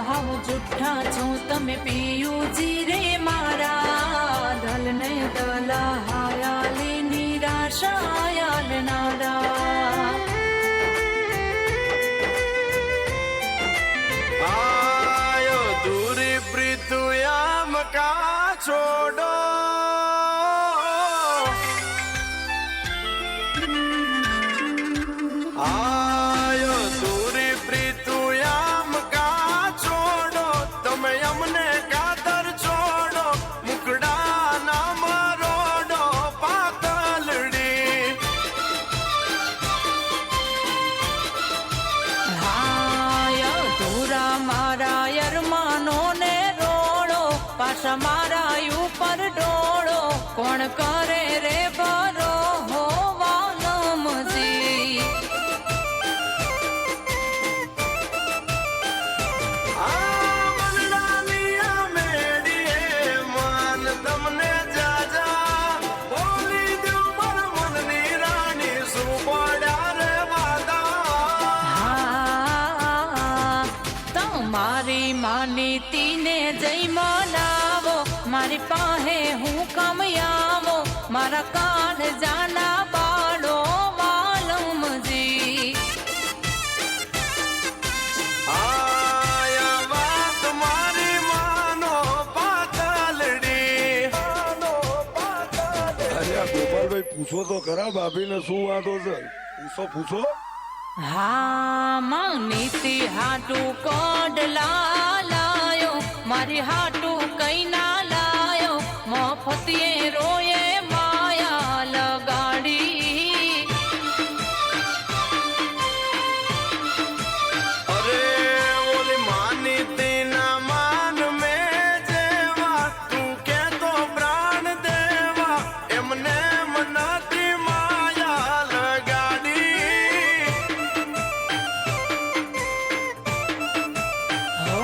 હાવ જુઠ્ઠા છો તમે પિયુજી રે મારા દલ ને દલા હાયાલે નિરાશાયાલ નારા આયો દૂરી પ્રીતુયામ કા છોડો આયો દૂરી પ્રીતુયામ કા છોડો તમે અમને કાતર છોડો મુકડા ના મરોડો પાતલડી હાય ધૂરા મારા યરમાનો ને રોડો પાછા મારા ઉપર ડોળો કોણ કરે રે ભરો હોવાનમજી મારી માનીતી ને જય મનાવો મારી પાસે હું કમયાવો મારા કાન જાના બાળો વાલમજી આયા વાત મારી માનો પાતલડી અરે આ ગોપાલભાઈ પૂછો તો ખરા ભાભીને શું વાંધો છે પૂછો હા માનીતી હાટુ કોડલા લાયો મારી હાટુ કઈ ના લાયો મફતિયે રોયે માયા લગાડી અરે ઓલી માની તેના માન મેં જેવા તું કે તો પ્રાણ દેવા એમને મનાતી માયા લગાડી હો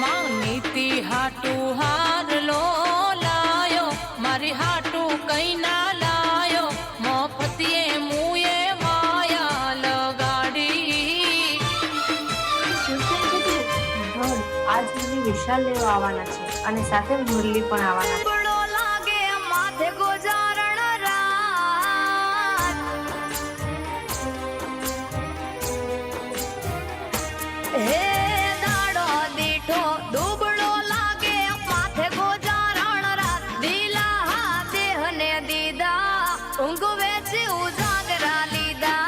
માનીતી હાટુ હાર લો લાયો મારી હાટુ કઈ ના લાયો મફતિયે મુએ માયા લગાડી આજ મને વિશાલ લેવા આવવાના છે અને સાથે મુરલી પણ આવવાના છે. બળો લાગે માથે ગોજારણ રાત હે દાડો દીઠો દુબળો લાગે માથે ગોજારણ રાત દીલા હા દેહને દીદા ઊંઘ વેચી ઉજાગરા લીધા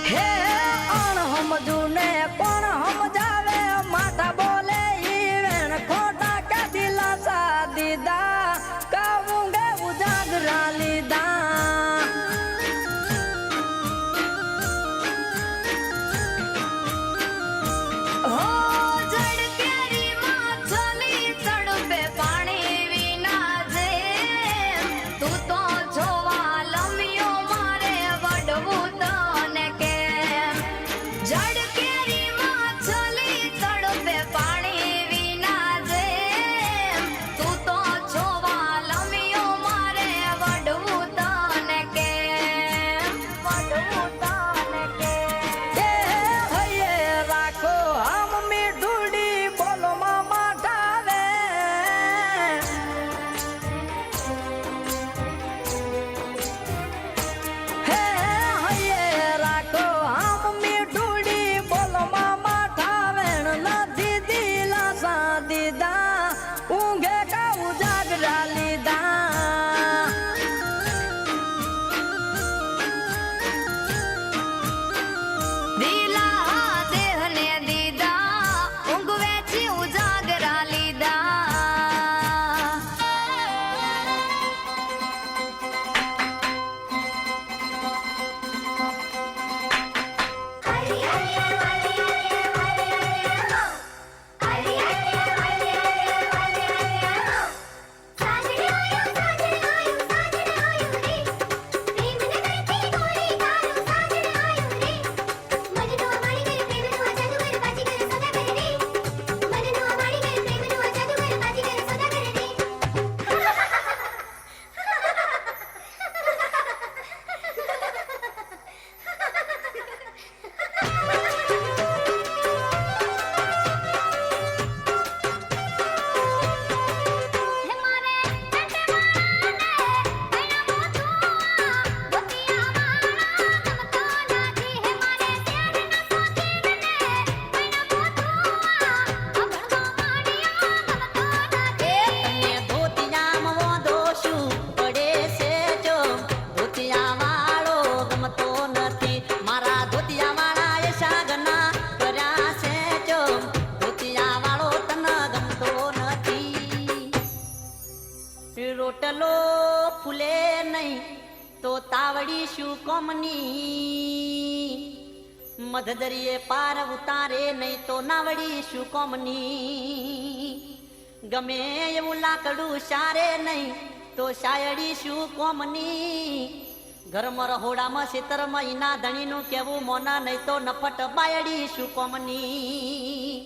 હે અણહમજુ ને કોણ સમજાવે માથા બોલે ઈ વેણ ખોટા કે દિલાસા દીદા કાવુંગે ઉજાગરા લીધા હો જડ કેરી માં ચલી ચડપે રોટલો ફૂલે નહીં તો તાવડી શું કોમની, મધદરીએ પાર ઉતારે નહીં તો નાવડી શું કોમની, ગમે એવું લાકડું સારે નહીં તો શાયડી શું કોમની, ઘરમાં રહોડામાં શેતર મહિના ધણીનું કેવું મોના નહીં તો નફટ બાયડી શું કોમની.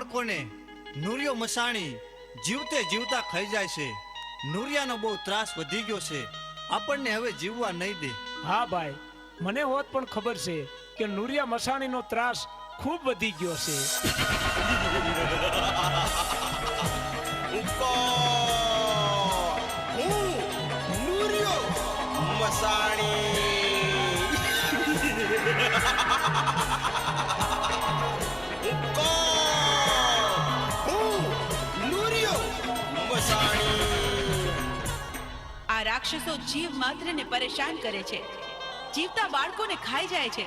બાળકોને નુરિયો મસાણી જીવતે જીવતા ખાઈ જાય છે. નુરિયાનો બહુ ત્રાસ વધી ગયો છે. આપણને હવે જીવવા નહીં દે. હા ભાઈ, મને હોત પણ ખબર છે કે નુરિયા મસાણીનો ત્રાસ ખૂબ વધી ગયો છે. નુરિયો મસાણી આ રાક્ષસો જીવ માત્રને પરેશાન કરે છે, જીવતા બાળકોને ખાઈ જાય છે.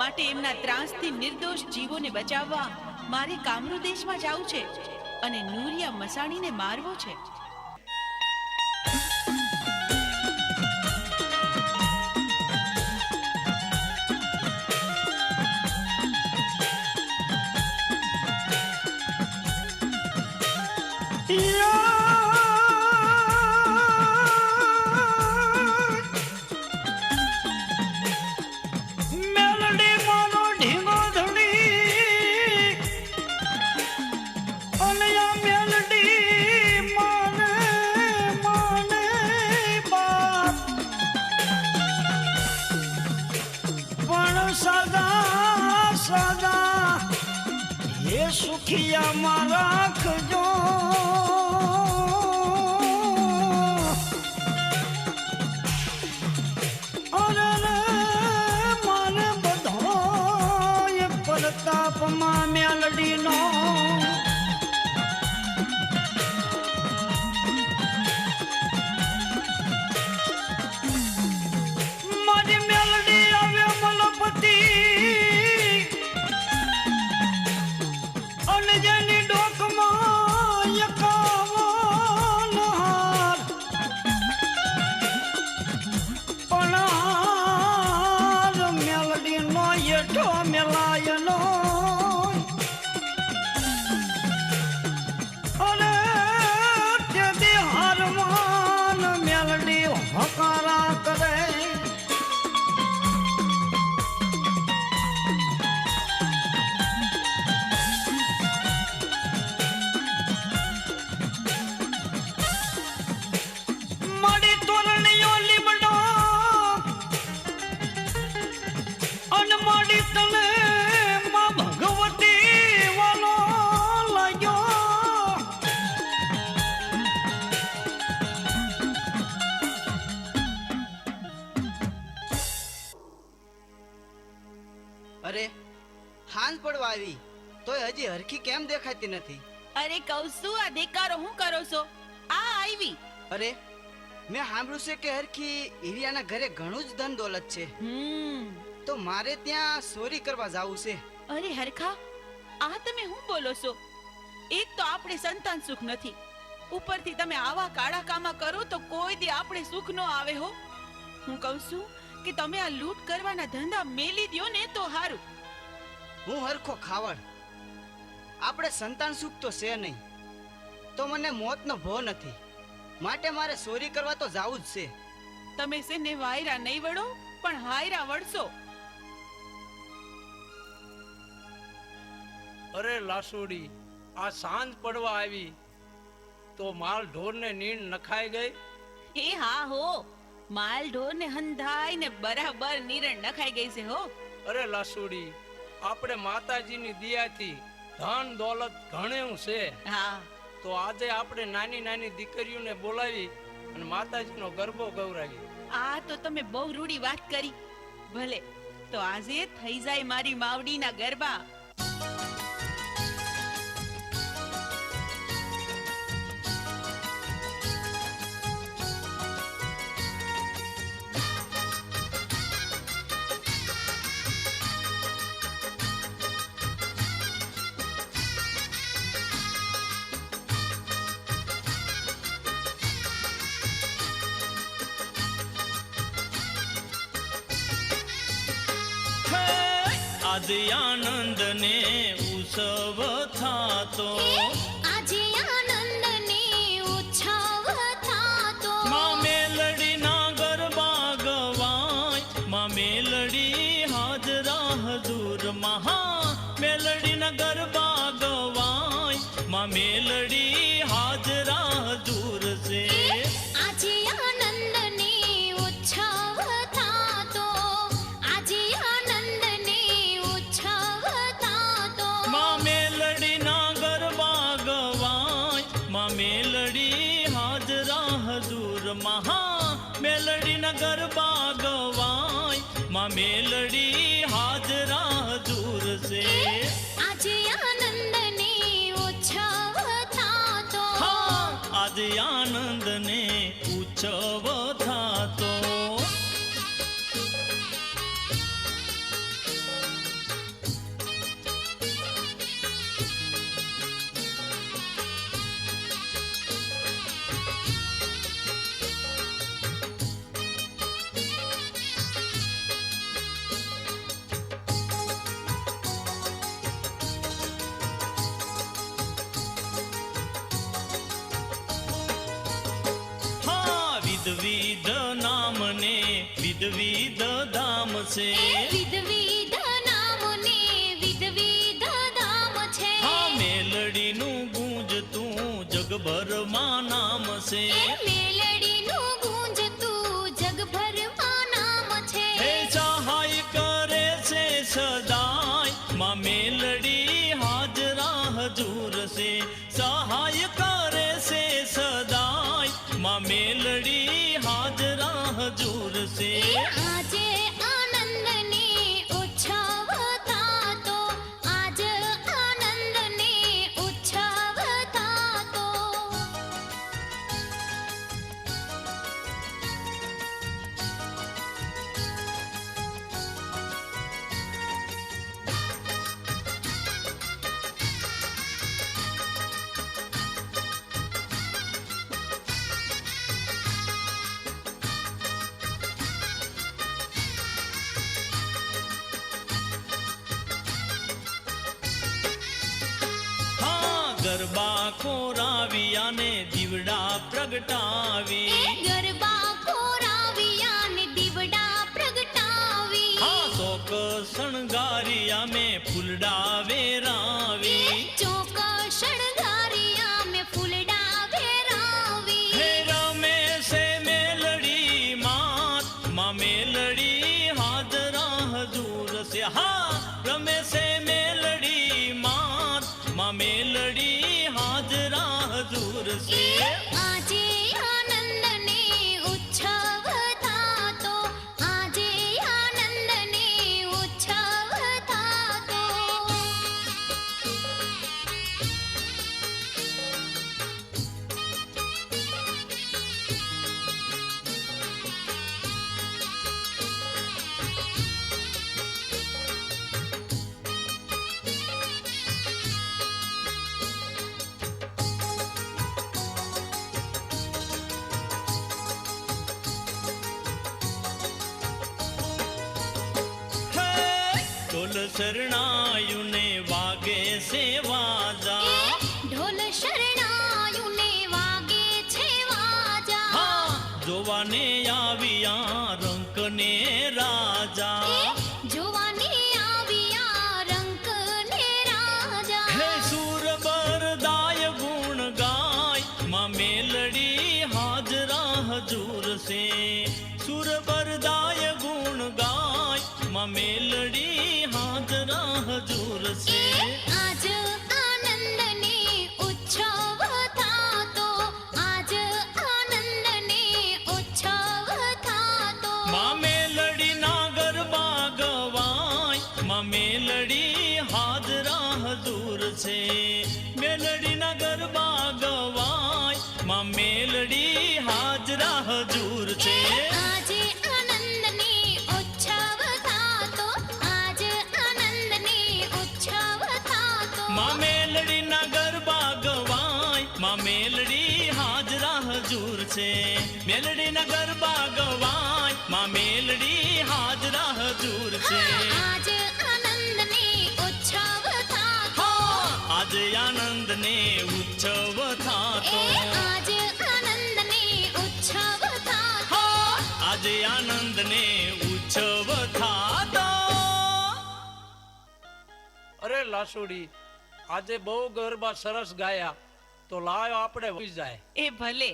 માટે એમના ત્રાસથી નિર્દોષ જીવોને બચાવવા મારે કામરૂ દેશમાં જવું છે અને નુરિયા મસાણીને મારવો છે. સુખિયામાં રાખજો અરે મને બધો પ્રતાપમાં મેલડીનો મારી મેલડી આવે મલપતિ જેની ડોકમાં એકાવન હાર પણ મેલડીનો એઠો મેલાયનો અને તેથી હારમાન મેલડી હકારા કરે. અરે હાંજ પડવા આવી તોય હજી હરખી કેમ દેખાતી નથી? અરે કહું છું, આ દેકારો હું કરો છો? આ આવી. અરે મેં સાંભળ્યું છે કે હરખી હિરિયાના ઘરે ઘણું જ ધન દોલત છે. તો મારે ત્યાં ચોરી કરવા જાવું છે. અરે હરખા, આ તમે શું બોલો છો? એક તો આપણે સંતાન સુખ નથી, ઉપરથી તમે આવા કાળા કામા કરો તો કોઈ દી આપણે સુખ ન આવે હો. હું કહું છું કે તમે આ લૂંટ કરવાના ધંધા મેલી દ્યો ને તો હારું. હું હરખો ખાવડ, આપણે સંતાન સુખ તો છે નહીં, તો મને મોતનો ભો નથી, માટે મારે ચોરી કરવા તો જાવું જ છે. તમે છે ને વાયરા નહીં વળો પણ હાયરા વળશો. અરે લાસુડી, આ સાંજ પડવા આવી તો માલ ઢોરને નીણ નખાઈ ગઈ. એ હા હો, માલ ઢોર ને હંધાઈ ને બરાબર નીરણ નખાઈ ગઈ છે હો. અરે લાસુડી, આપણે માતાજીની દયાથી ધન દોલત ઘણું છે. હા, તો આજે આપણે નાની નાની દીકરીઓને બોલાવી અને માતાજીનો ગરબો ગૌરાવી. આ તો તમે બહુ રૂડી વાત કરી. ભલે, તો આજે થઈ જાય મારી માવડીના ગરબા. આજે આનંદ ને ઉત્સવ થાતો, આજે આનંદ ને ઉત્સવ થાતો, માં મેલડી ના ગરબા ગવાય, માં મેલડી હાજરા હજુર મહા મેલડી ના ગરબા ગવાય. મેલડી હાજરા હજુર છે. આજે આનંદને ઉત્સવ થાતો, આજે આનંદને ઉત્સવ થાતો. માં મેલડીના ગરબા ગવાય, માં મેલડી હાજરા હજુર. મહા મેલડીના ગરબા ગવાય, માં મેલડી હાજરા હજુર છે. આજે આનંદને ઉત્સવ થાતો, આજે આનંદને ઉત્સવ થાતો. વિધ નામને વિધ ધામ છે. વિધ નામને વિધ ધામ છે. હા મેલડીનું ગુંજતું જગભરમાં નામ છે. મેલડીનું ગુંજતું જગભરમાં નામ છે. હે સહાય કરે છે સદાય, માં મેલડી હાજરા હજુર છે. સહાય કરે છે સદાય, માં મેલડી હાજરા હજુર છે. આજે આનંદને ઉત્સવ થાતો, આજ આનંદને ઉત્સવ થાતો. ગરબા ખોરાવ્યા ને દીવડા પ્રગટાવી. ગરબા ખોરાવ્યા ને દીવડા પ્રગટાવી. હા શોક શણગારિયા મેં ફૂલડા વેરાવી. ચોક શણગારિયા મેં ફૂલડા વેરાવી. હે રમે છે મેલડી માત, માં મેલડી હાજરા હજુર છે. હા રમે છે મેલડી માત, માં મેલડી હાજરા હજુર છે. આજે આનંદને ઉત્સવ થાતો, આજે આનંદને ઉત્સવ થાતો. ઢોલ શરણાયું ને વાગે છે વાજા. ઢોલ શરણાયું ને વાગે છે વાજા. હા જોવાને આવ્યા રંક ને રાજા. જોવાને આવ્યા રંક ને રાજા. હે સુર બરદાય ગુણ ગાય, માં મેલડી હાજરા હજુર છે. સુર બરદાય ગુણ ગાય, માં મેલડી હાજરા હજુર છે. આજ આનંદને ઉત્સવ થાતો, આજ આનંદને ઉત્સવ થાતો. માં મેલડીના ગરબા ગવાય, માં મેલડી હાજરા હજુર છે. મેલડીના ગરબા ગવાય, માં મેલડી હાજરા હજુર છે. આજે આનંદને ઉત્સવ થાતો, આજ આનંદને ઉત્સવ થાતો. માં મેલડીના ગરબા ગવાય, માં મેલડી હાજરા હજુર છે. મેલડીના ગરબા ગવાય, માં મેલડી હાજરા હજુર છે. આજે આનંદને ઉત્સવ થાતો, આજે આનંદને ઉત્સવ થાતો. આજે આનંદને ઉત્સવ થાતો. આજે આનંદને ઉત્સવ થાતો. અરે લાસુડી, આજે બહુ ગરબા સરસ ગાયા. તો લાયો આપણે વહી જાય. એ ભલે.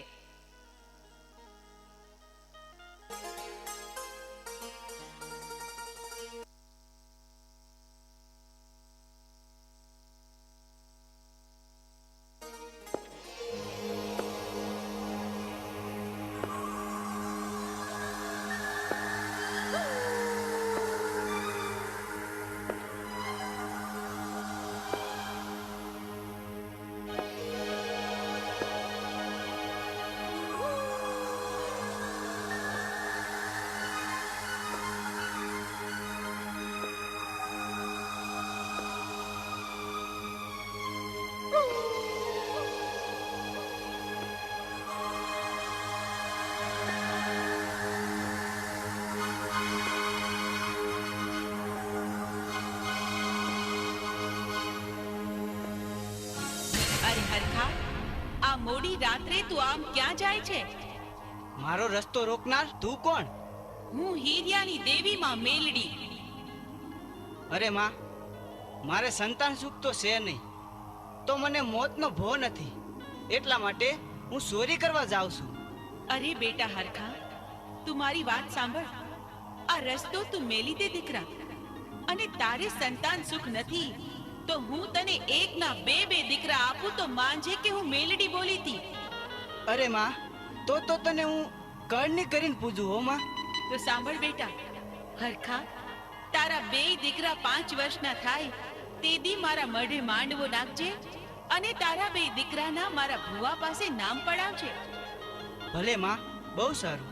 અરે હરખા, આ મોડી રાત્રે તું આમ ક્યાં જાય છે? મારો રસ્તો રોકનાર તું કોણ? હું હીરિયાની દેવી માં મેલડી. અરે માં, મારે સંતાન સુખ તો છે નહીં, તો મને મોતનો ભો નથી, એટલા માટે હું ચોરી કરવા જાઉં છું. અરે બેટા હરખા, તું મારી વાત સાંભળ. આ રસ્તો તું મેલી દે દીકરા, અને તારે સંતાન સુખ નથી તો હું તને એક ના બે દીકરા આપું તો માનજે કે હું મેલડી બોલી હતી. અરે માં, તો તને હું કરણી કરીને પૂજું હો માં. તો સાંભળ બેટા હરખા, તારા બે દીકરા 5 વર્ષના થાય તે દી મારા મઢે માંડવો નાખજે, અને તારા બે દીકરાના મારા ભુવા પાસે નામ પડાવજે. ભલે માં, બહુ સારું.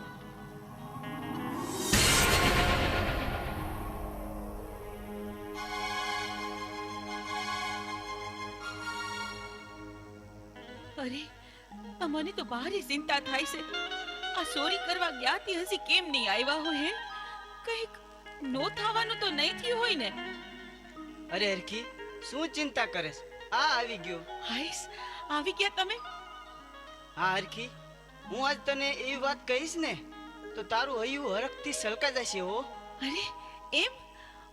અરે, મને તો ભારે ચિંતા થાય છે. આ ચોરી કરવા ગયા તે હજી કેમ નહીં આવ્યા હોય? હે, કઈક નો થવાનું તો નહીં થયું હોય ને? અરે હરખી, શું ચિંતા કરે છે? આ આવી ગયો. હાઈસ, આવી ગયા તમે? હા હરખી, હું આજ તને એવી વાત કહીશ ને તો તારું હૈયું હરખથી સલકા જશે હો. અરે એમ?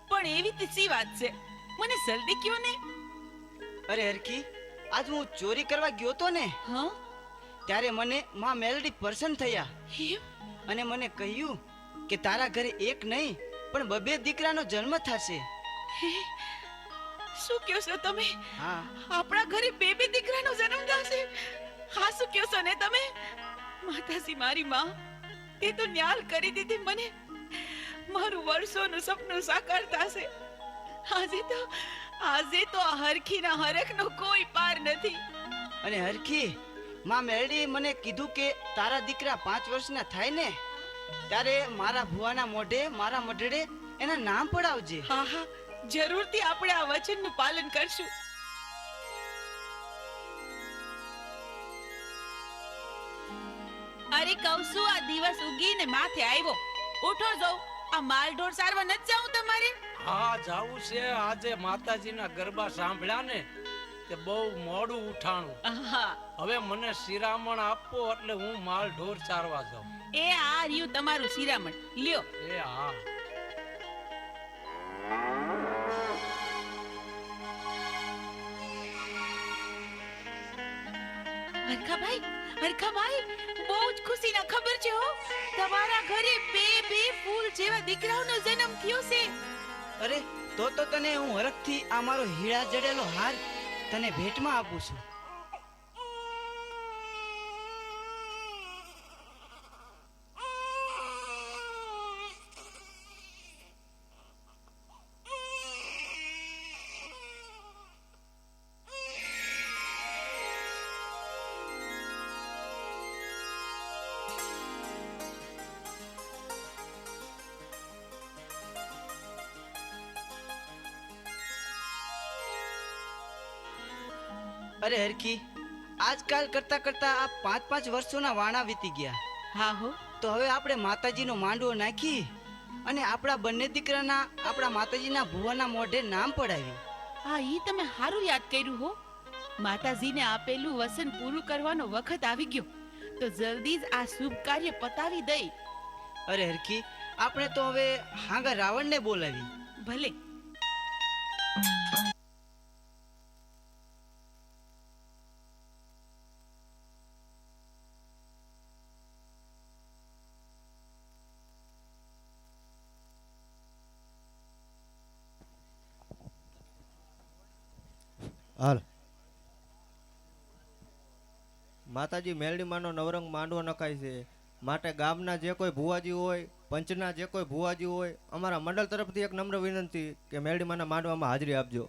પણ એવી તો સી વાત છે, મને જલ્દી કયો ને. અરે હરખી, આજ હું ચોરી કરવા ગયો તો ને, હા, ત્યારે મને માં મેલડી પ્રસન્ન થયા અને મને કહ્યું કે તારા ઘરે એક નહીં પણ 2 દીકરાનો જન્મ થશે. શું કહો છો તમે? હા, આપણા ઘરે 2 દીકરાનો જન્મ થશે? હા, શું કહો છો ને તમે? માતાજી મારી માં, તે તો ન્યાલ કરી દીધી મને. મારું વર્ષોનું સપનું સાકાર થશે. આજે તો આ હરખીના હરખનો કોઈ પાર નથી. અને હરખી, માં મેલડી મને કીધું કે તારા દીકરા 5 વર્ષના થાય ને ત્યારે મારા ભુવાના મોઢે, મારા મઢડે એના નામ પડાવજે. હા હા, જરૂરથી આપણે આ વચનનું પાલન કરશું. અરે કહું છું, આ દિવસ ઉગીને માથે આવ્યો. ઉઠો જાઉં, આ માલઢોર સારવા નથી જાઉં તમારે? હા, જાવું છે. આજે માતાજીના ગરબા સાંભળ્યા ને તે બહુ મોડું ઉઠાણું. હવે મને શિરામણ આપો એટલે હું માલ ઢોર ચારવા જાઉં. એ આ રહ્યું તમારું શિરામણ, લ્યો. એ હા. હરખાભાઈ, બહુ જ ખુશીના ખબર છે હો. તમારા ઘરે બે ફૂલ જેવા દીકરાઓનો જન્મ થયો છે. અરે, તો તને હું હરખથી આ મારો હીરા જડેલો હાર તને ભેટમાં આપું છું. અરે હરખી, આજકાલ કરતા કરતા આ 5 વર્ષોના વાણા વીતી ગયા. હા હો. તો હવે આપણે માતાજીનો માંડવો નાખી અને આપણા બંને દીકરાના આપણા માતાજીના ભુવાના મોઢે નામ પડાવી. હા, ઈ તમે સારું યાદ કર્યું હો. માતાજીને આપેલું વચન પૂરું કરવાનો વખત આવી ગયો, તો જલ્દી જ આ શુભ કાર્ય પતાવી દઈ. અરે હરખી, આપણે તો હવે હાંગા રાવણને બોલાવી. ભલે. હાલ માતાજી મેલડીમાંનો નવરંગ માંડવો નખાય છે માટે ગામના જે કોઈ ભુવાજી હોય પંચના જે કોઈ ભુવાજી હોય અમારા મંડળ તરફથી એક નમ્ર વિનંતી કે મેલડીમાંના માંડવામાં હાજરી આપજો.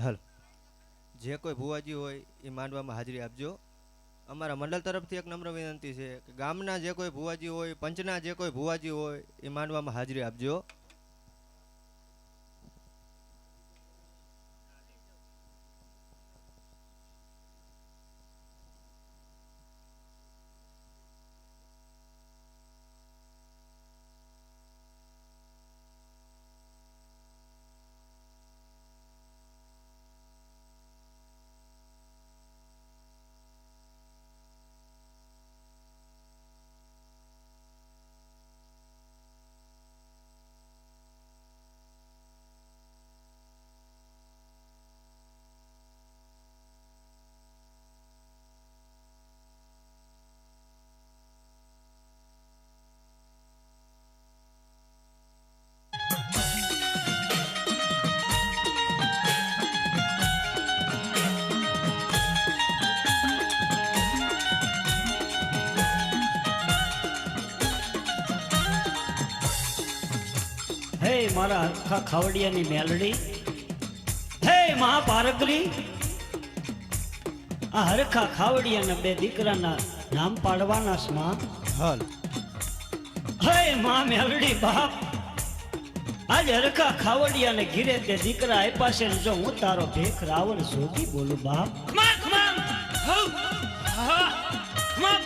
હાલ જે કોઈ ભુવાજી હોય એ માંડવામાં હાજરી આપજો. અમારા મંડળ તરફથી એક નમ્ર વિનંતી છે કે ગામના જે કોઈ ભુવાજી હોય પંચના જે કોઈ ભુવાજી હોય એ માંડવામાં હાજરી આપજો. હે મારા હરખા ખાવડિયાની મેલડી, હે મહાપારગરી, આ હરખા ખાવડિયાના બે દીકરાના નામ પાડવાના છે માં. હાલ હે માં મેલડી બાપ, આજ હરખા ખાવડિયાને ઘીરે તે દીકરા આપ્યા છે. જો હું તારો ભેખ રાવણ જોગી બોલું બાપ.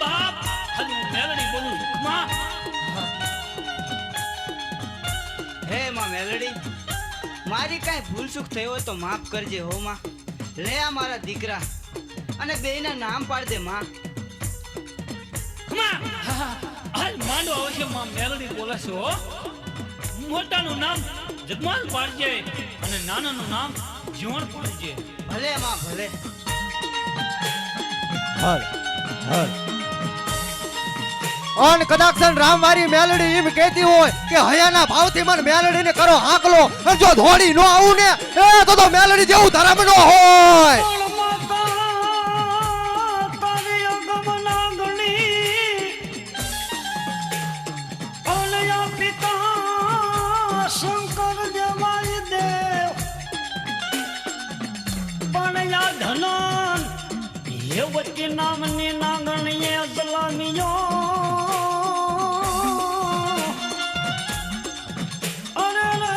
બાપ મેલડી બોલું માં. હે માં મેલડી, મારી કાંઈ ભૂલ ચૂક થઈ હોય તો માફ કરજે હો માં. લે આ મારા દીકરા અને બેયના નામ પાડ દે માં. હાલ માંડો આવશે માં મેલડી બોલે છે હો. મોટાનું નામ જગમાલ પાડજે અને નાનાનું નામ જીવણ પાડજે. ભલે માં ભલે. હાલ હાલ અન કદાક્ષન રામવારી મેલડી એમ કહેતી હોય કે હયાના ભાવથી મને મેલડીને કરો આંકલો, અને જો ધોડી નો આવું ને એ તો મેલડી જેવું ધર્મ નો હોય. શંકર દેવાય દેવ પણ યા ધનન હે વચ્ચે નામની નાગણીએ સલામીઓ. અરે રે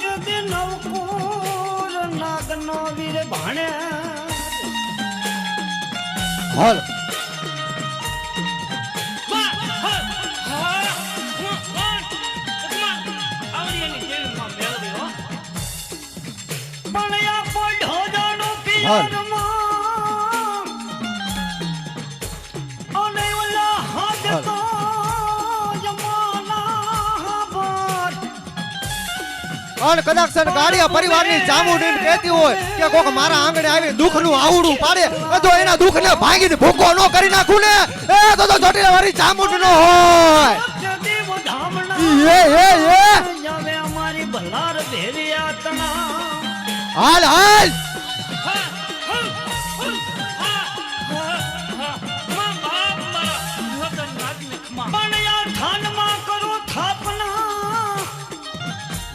કે દી નવકુર નાગનો વીર ભાણે. હાલ અને કદાક્ષન ગાડિયા પરિવારની જામુડી કહેતી હોય કે કોક મારા આંગણે આવી દુઃખનું આવડું પાડે, તો એના દુઃખને ભાંગીને ભૂકો ન કરી નાખું ને એ તો ચોટીલા વાળી જામુડ ન હોય. અમારી ભલાર ભેરિયા તણા. હાલ હાલ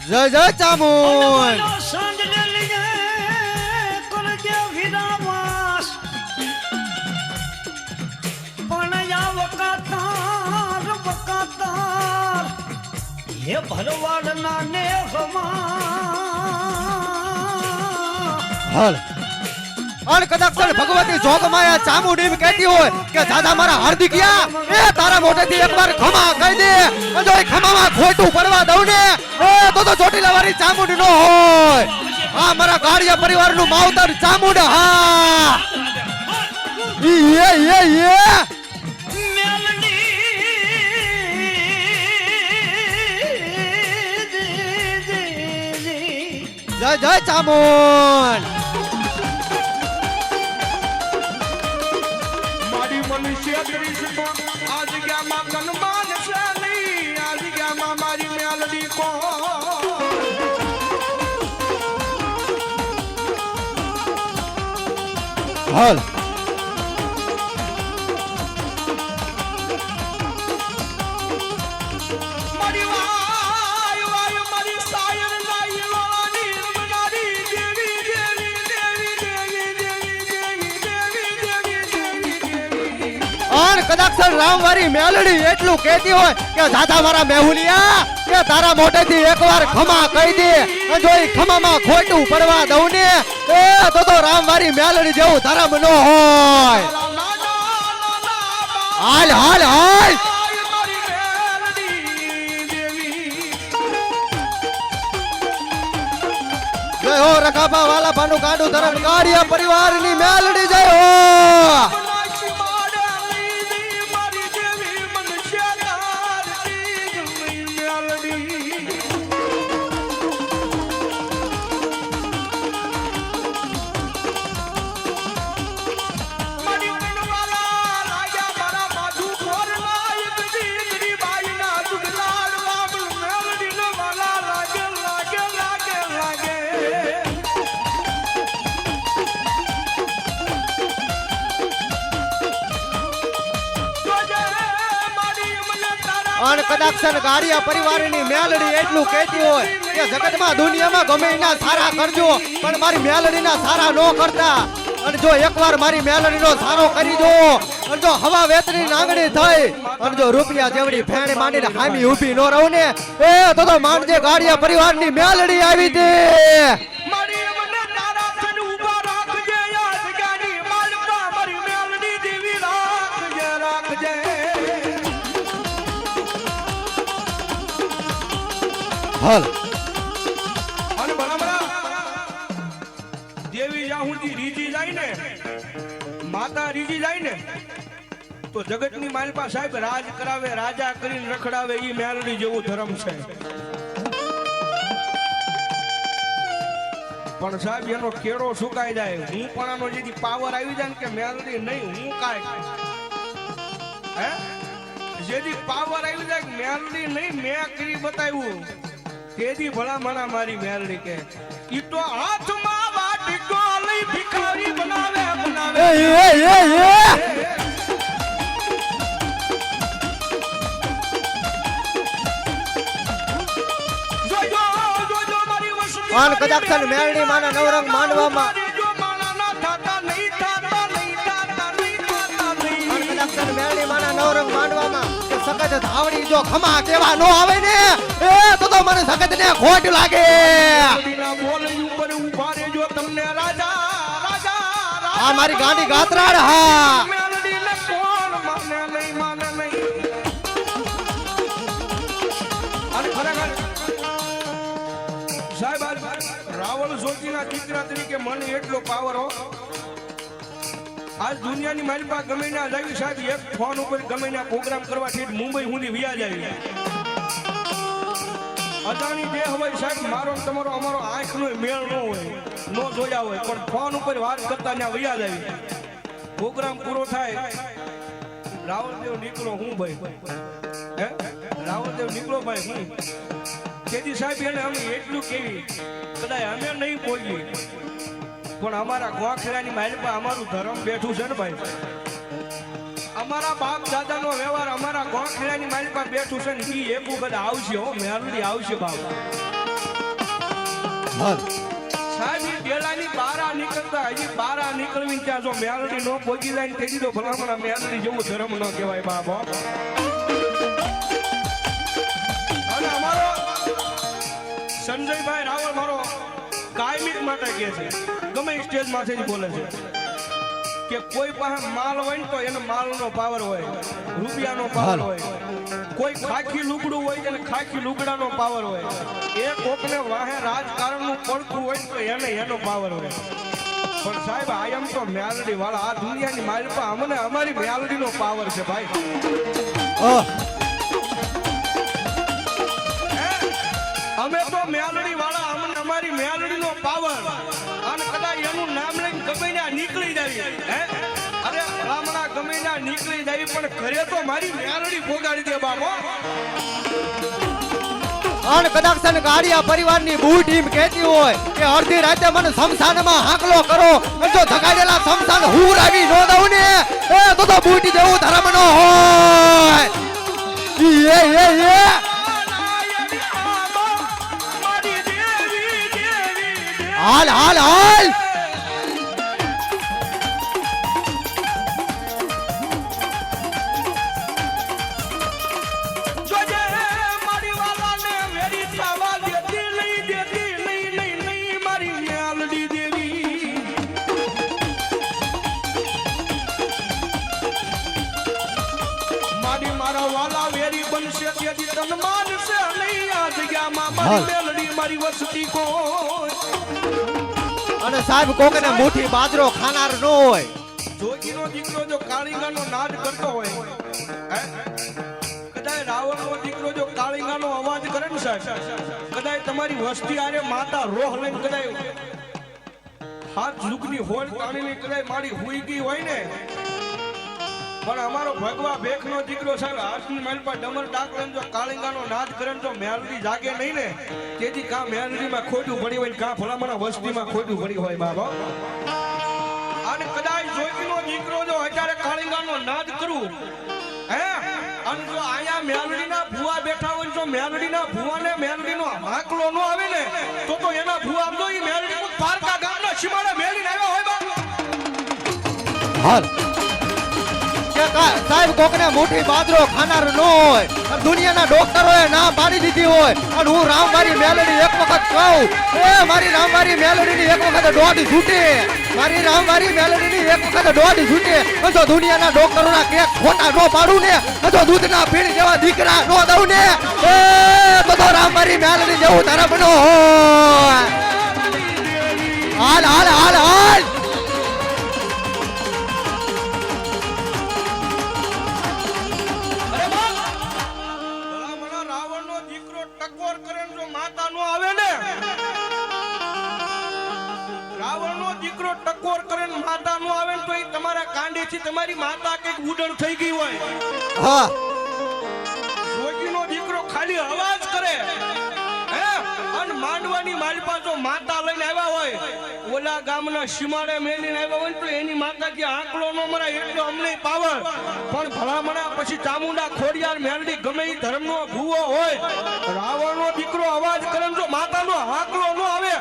જય જય ચામુંડ. હે ભરવાડના ને હાલ અને કદાક્ષન ભગવતી જોગમાયા ચામુંડ એમ કહેતી હોય કે દાદા મારા હાર્દિકિયા એ તારા મોઢેથી એકવાર ખમા કહી દે, જો એ ખમામાં ખોટું પડવા દઉં ને એ તો ચોટીલા વાળી ચામુંડ નો હોય. આ મારા ગાડિયા પરિવારનું માવતર ચામુંડ. હા એ જય જય ચામુંડ મારી મનુષ્ય કરીશ તો આ જગ્યામાં કનમાન છે નહીં આ જગ્યામાં મારી મેલડી હાલ મારી વાય વાય મારી સાયર નાઈ લોની રમનારી દેવી દેવી દેવી દેવી દેવી દેવી દેવી અને કદાચ રામવારી મેલડી એટલું કહેતી હોય કે દાદા મારા મેહુલિયા કે તારા મોઢેથી એકવાર ખમા કહી દે અને જો ઈ ખમામાં ખોટું પડવા દઉં ને એ તો રામવારી મેલડી જેવું ધર્મ ન હોય હાલ હાલ હાલ જય હો રખાબા વાલા ભાનું કાઢું ધર્મ કાઢિયા પરિવારની મેલડી જય હો અને કદાચ ગાડિયા પરિવારની મેલડી એટલું કહેતી હોય કે જગતમાં દુનિયામાં ગમે એના સારા કરજો પણ મારી મેલડીના સારા ન કરતા અને જો એકવાર મારી મેલડીનો સારો કરી દો અને જો હવા વેતની નાંગણી થઈ અને જો રૂપિયા જેવડી ફેણે માંડીને હામી ઊભી ન રહું ને એ તો માનજે ગાડિયા પરિવારની મેલડી આવી દે હાલ અને બરાબર દેવી જાહુંજી રીજી જાય ને માતા રીજી જાય ને તો જગતની માલપા સાહેબ રાજ કરાવે રાજા કરીને રખડાવે ઈ મેલડી જેવું ધર્મ છે પણ સાહેબ એનો કેળો સુકાઈ જાય હું પણ આનો જેથી પાવર આવી જાય ને કે મેલડી નહીં હું કાય હે જેથી પાવર આવી જાય કે મેલડી નહીં મેં કરી બતાવ્યું કેદી ભલા મણા મારી મેલડી કે ઈ તો હાથમાં વાટકો લઈ ભિખારી બનાવે બનાવે જોજો જોજો મારી વસ્તુ આન કદાચ મેલડી માના નવરંગ માંડવામાં જો માના ના થાતા નહીં થાતા નહીં થાતા નહીં થાતા નહીં આન કદાચ મેલડી માના નવરંગ માંડવામાં કે સકત ધાવડી જો ખમા કેવા નો આવે ને એ તો મને સકત ને ખોટ લાગે મેલડીના બોલ ઉપર ઊભા રહેજો તમને રાજા રાજા આ મારી ગાંડી ગાત્રાડ હા મેલડીને કોણ માને નહીં માને નહીં અને ખરેખર સાહેબ રાવણ જોગીના દીકરા તરીકે મને એટલો પાવર હો આજ દુનિયાની મારી પાસે ગમે ના જાવી સાહેબ એક ફોન ઉપર ગમે ના પ્રોગ્રામ કરવાથી મુંબઈ સુધી વ્યા જાય અદાણી બે હોય સાહેબ મારો તમારો અમારો આંખનો મેળ ન હોય નો જોયા હોય પણ ફોન ઉપર વાત કરતા ત્યાં વ્યા જાય પ્રોગ્રામ પૂરો થાય રાવણદેવ નીકળો હું ભાઈ હે રાવણદેવ નીકળો ભાઈ હું કેદી સાહેબ એને અમે એટલું કેવી કદાચ અમે નહીં બોલીએ પણ અમારા ગોખરાની માલપા અમારું ધર્મ બેઠું છે ને ભાઈ અમારા બાપ દાદાનો વ્યવહાર અમારા ગોખરાની માલપા બેઠું છે ને ઈ એક વખત આવશે હો મેલડી આવશે બાપ સાહેબ ઈ બેલાની બારા નીકળતા હજી બારા નીકળવી ત્યાં જો મેલડી નો પોગી જાય તે દીધો ભલામણા મેલડી જેવું ધર્મ ન કહેવાય બાપ અને અમારો સંજયભાઈ રાવળ મારો કાયમિક માટે કહે છે ગમે સ્ટેજ માંથી બોલે છે કે કોઈ પાસે માલ હોય ને તો એને માલનો પાવર હોય રૂપિયાનો પાવર હોય કોઈ ખાખી લુગડું હોય એને ખાખી લુગડાનો પાવર હોય એક કોકને વાહે રાજકારણનું પડતું હોય તો એને એનો પાવર હોય પણ સાહેબ આયમ તો મેલડી વાળા આ દુનિયાની માલપા અમને અમારી મેલડીનો પાવર છે ભાઈ અમે તો મેલડી વાળા, અમને અમારી મેલડીનો પાવર અને કદાચ એનું નામ લઈને ગમે ત્યાં નીકળી જાય હે અરે ભલામણા ગમે ત્યાં નીકળી જાય પણ ઘરે તો મારી મેલડી ભોગાડી દે બાપો. અને કદાચ છે ને ગાડિયા પરિવારની બહુ ટીમ કહેતી હોય કે અડધી રાતે મને શમશાનમાં હાકલો કરો, અને જો ધગાડેલા શમશાન હું આવી ન દઉં ને તો બૂટી જેવું ધર્મ નો હોય. હાલ હાલ હાલ અને સાહેબ કોકને મુઠ્ઠી બાજરો ખાનાર ન હોય. જોગીનો દીકરો જો કાળીંગાનો નાદ કરતો હોય હે કદાચ રાવણનો દીકરો જો કાળીંગાનો અવાજ કરે ને સાહેબ, કદાચ તમારી વસ્તી આરે માતા રોહ લઈને કદાચ હાથ ઝુકની હોળ કાઢીને કદાચ મારી હુઈ ગઈ હોય ને, પણ અમારો ભગવા ભેખનો દીકરો સાહેબ હાથની માલ પર ડમર ડાક લઈને જો કાળીંગાનો નાદ કરે તો મેલડી જાગે નહીં ને, તેથી કા મેલડીમાં ખોટું પડી હોય કા ભલામણા વસ્તીમાં ખોટું પડી હોય બાબા. અને કદાચ જોગીનો દીકરો જો અત્યારે કાળીંગાનો નાદ કરું હે અને જો આયા મેલડીના ભુવા બેઠા હોય તો મેલડીના ભુવાને મેલડીનો હાકલો ન આવે ને તો એના ભુવા આમ જો ઈ મેલડી પારકા ગામના સીમાડે મેલીને આવ્યા હોય બા. હાલ સાહેબ કોકને મુઠ્ઠી બાજરો ખાનાર ન હોય, દુનિયાના ડોક્ટરોએ ના પાડી દીધી હોય અને હું રામવારી મેલડી એક વખત કહું એ મારી રામવારી મેલડીની એક વખત દોઢ છૂટે, મારી રામવારી મેલડીની એક વખત દોઢ છૂટે, જો દુનિયાના ડોક્ટરોના કેક ખોટા ન પાડું ને, જો દૂધના પીણ જેવા દીકરા ન દઉં ને એ બધો રામવારી મેલડી જેવું તરફ નો હોય. હાલ હાલ હાલ હાલ ટકોર કરે માતા નો આવે તો એ તમારા કાંડે થી તમારી માતા કઈક ઉડણ થઈ ગઈ હોય. હા જોગીનો દીકરો ખાલી અવાજ કરે હે અને માંડવાની માલપા જો માતા લઈને આવ્યા હોય, ઓલા ગામના સીમાડે મેલીને આવ્યા હોય તો એની માતા જે આંકડો નો મરાય એટલો અમને પાવર, પણ ભલામણા પછી ચામુંડા ખોડિયાર મેલડી ગમે એ ધર્મનો ભૂવો હોય, રાવણનો દીકરો અવાજ કરે જો માતાનો આંકડો નો આવે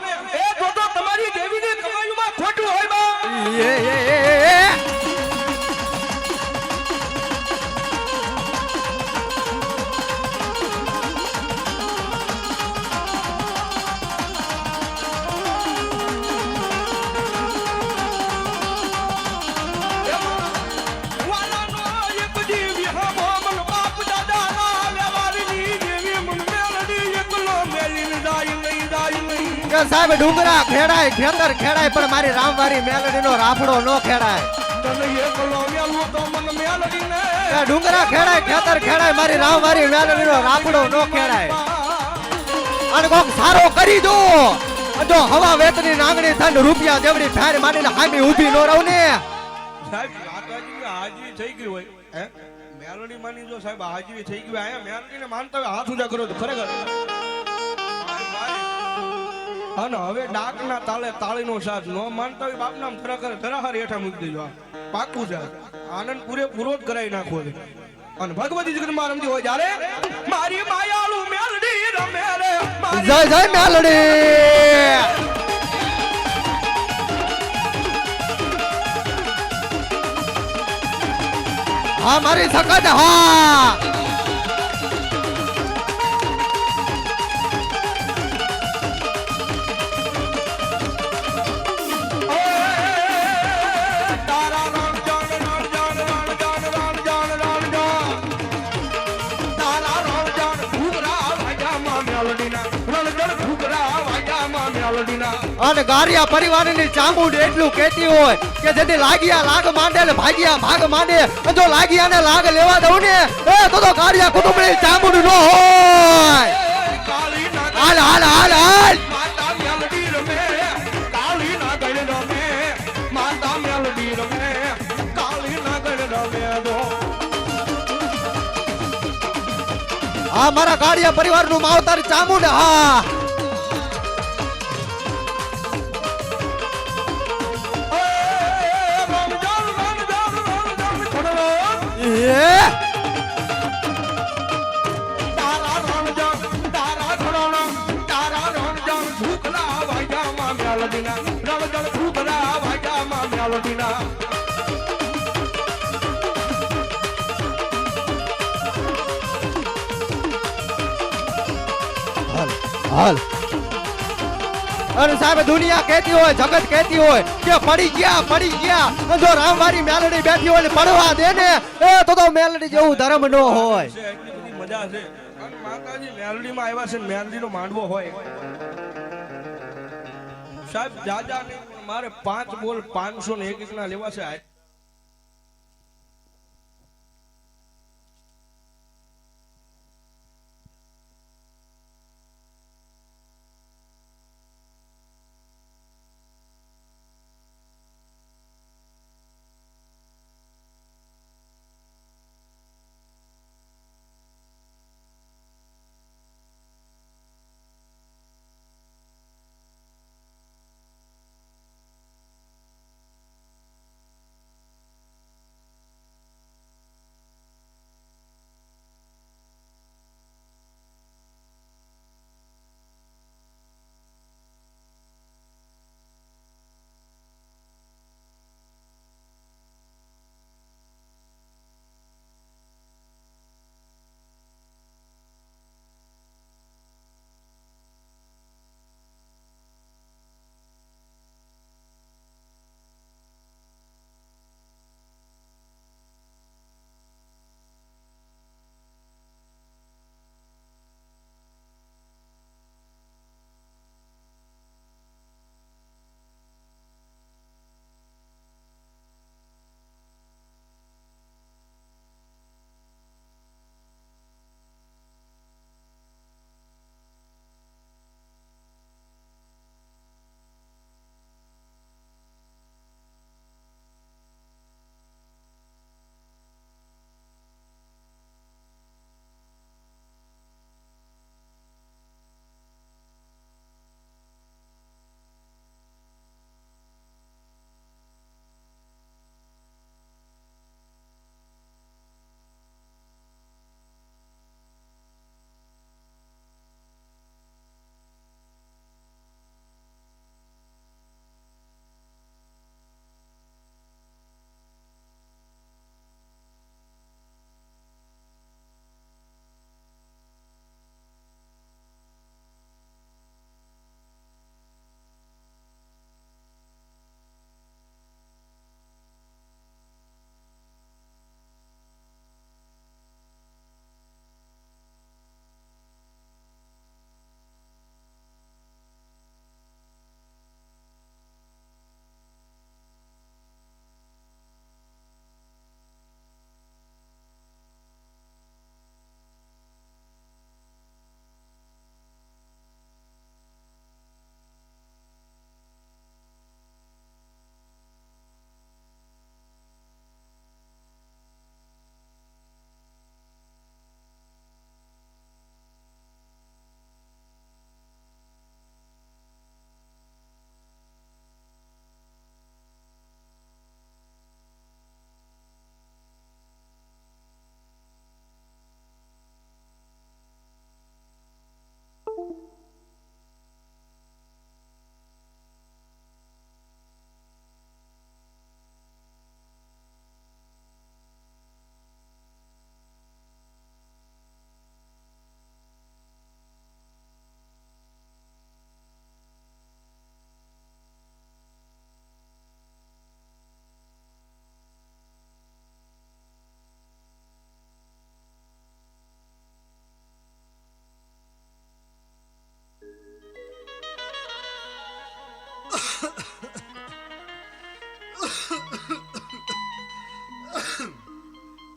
એ તો તમારી દેવીની કમાઈમાં ખોટું હોય બા. સાહેબ ડુંગરા ખેડાય ખેતર ખેડાય પણ મારી રામવારી મેલડીનો રાફડો નો ખેડાય. ડુંગરા ખેડાય ખેતર ખેડાય મારી રામવારી મેલડીનો રાફડો નો ખેડાય. અને કોક સારો કરી દો જો હવા વેતની નાંગણી થઈને રૂપિયા જેવડી ફેર મારીને હામી ઊભી નો રહું ને સાહેબ. માતાજીની હાજરી થઈ ગઈ હોય હે મેલડી માની જો સાહેબ હાજરી થઈ ગઈ આયા મેલડીને માનતા હોય હાથ ઊંચા કરો તો ખરેખર. અને હવે ડાકના તાળે તાળીનો સાથ નો માનતા હોય બાપ નામ ખરેખર ધરાહાર હેઠા મૂકી દેજો. પાકું છે આનંદ પૂરેપૂરો જ કરાવી નાખવો છે. અને ભગવતી જગતમાં રમતી હોય જ્યારે મારી માયાળુ મેલડી રમે રે જય જય મેલડી. હા મારી સખત હા અને ગારિયા પરિવારની ચામુંડ એટલું કહેતી હોય કે જેથી લાગ્યા લાગ માંડે ને ભાગ્યા ભાગ માંડે, જો લાગ્યા ને લાગ લેવા દઉં ને એ તો ગારિયા કુટુંબની ચામુંડ નો હોય. હાલ હાલ હાલ હાલ માતા મેલડી રમે કાળી નાગર રમે માતા મેલડી રમે કાળી નાગર રમે દો આ મારા ગાડિયા પરિવારનું માવતર ચામુંડ હા હાલ અરે સાહેબ દુનિયા કહેતી હોય જગત કહેતી હોય કે પડી ગયા જો રામવારી મેલડી બેઠી હોય ને પડવા દે ને એ તો મેલડી જેવું ધર્મ ન હોય મજા છે માતાજી મેલડી માં આવ્યા છે મેલડી નો માંડવો હોય સાહેબ જાજા ને મારે 5 બોલ 501 ના લેવા છે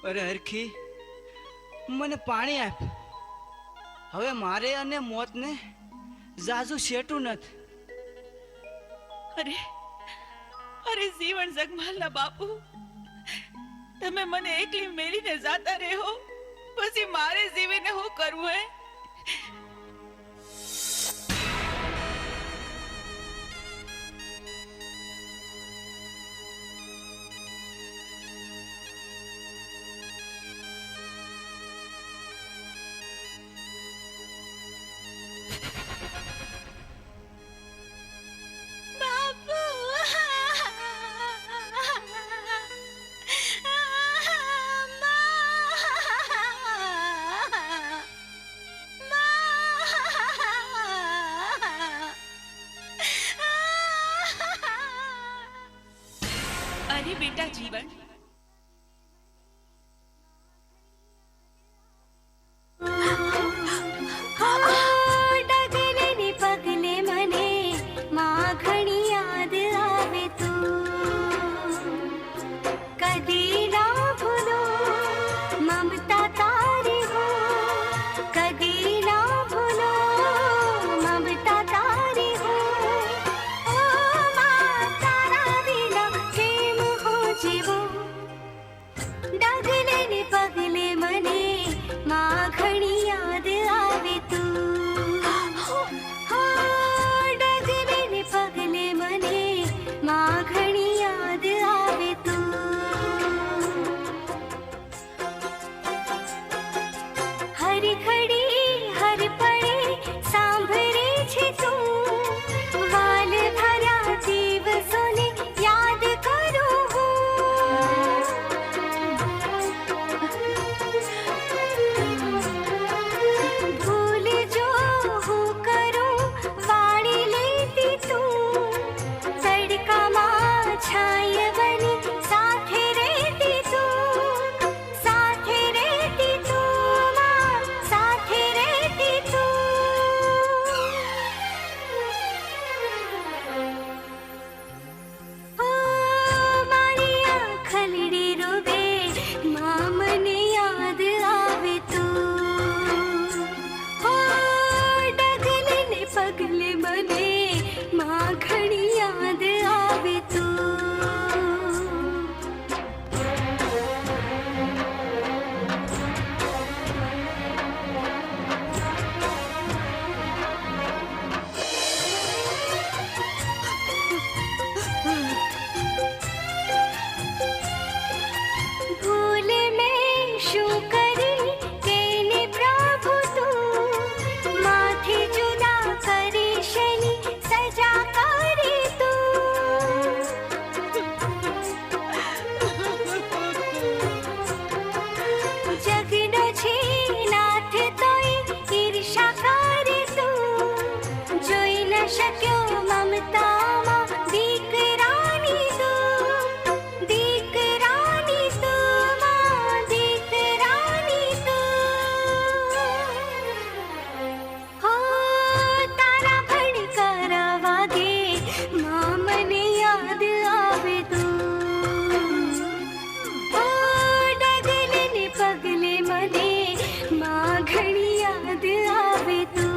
અરે હરખી મને પાણી આપ. હવે મારે અને મોતને જાજુ શેટું નથી. અરે અરે જીવન જગમાલના બાપુ, તમે મને એકલી મેલીને જાતા રહો, પછી મારે જીવીને શું કરવું હે? અરે બેટા જીવન, ડગલે પગલે મને માં ઘણી યાદ આવે તું, કદી ના ભૂલો મમતા તારી હો, કદી ના ભૂલો મમતા તારી હો, ઓ માં તારા વિના કેમ હો જીવો, ડગલે ને પગલે મને માં ઘણી યાદ આવે તું, હો ડગલે ને પગલે મને માં ઘણી યાદ આવે તું, હર ઘડી હર પળે સાંભળે છે તું, વાલ ભર્યા દિવસોને યાદ કરું હું, ભૂલ જો હું કરું વાળી લેતી તું, તડકામાં છાય બની સાથે રહેતી તું, સાથે રહેતી તું માં, સાથે રહેતી તું, ઓ મારી આંખલડી રોવે માં મને યાદ આવે તું, ઓ ડગલે ને પગલે મને માં ઘણી યાદ આવે તું. ભૂલ મેં શું કરી કેને પ્રભુ તું, માથે જુદા કરી શની સજા કરે તું, જગનો છે નાથ તોય ઈર્ષા કરે તું, જોઈ ન શક્યો મમતામાં દીકરાની તું, દીકરાની તું માં, દીકરાની તું, હો તારા ભણકાર વાગે માં મને યાદ આવે તું, ઓ ડગલે ને પગલે મને માં ઘણી યાદ આવે તું,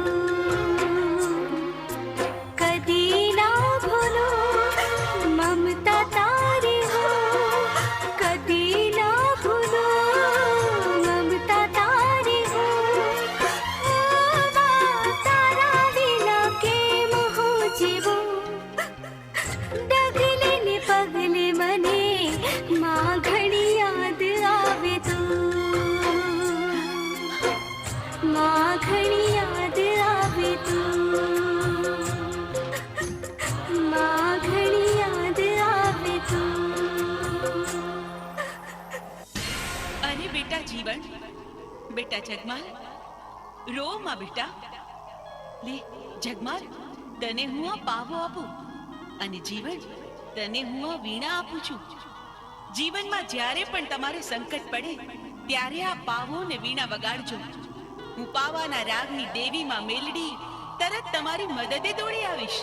કદી ના ભૂલો મમતા તારી હો, કદી ના ભૂલો મમતા તારી હો, ઓ માં તારા વિના કેમ હો જીવો, ડગલે ને પગલે મને માં ઘણી યાદ આવે તું, માં ઘણી યાદ આવે તું, માં ઘણી યાદ આવે તું. અરે બેટા જીવન, બેટા જગમાલ, રો માં બેટા. લે જગમાલ, તને હું આ પાવો આપું, અને જીવન તને હું આ વીણા આપું છું. જીવનમાં જ્યારે પણ તમારે સંકટ પડે ત્યારે આ પાવો ને વીણા વગાડજો. હું પાવાના રાગની દેવી માં મેલડી તરત તમારી મદદે દોડી આવીશ.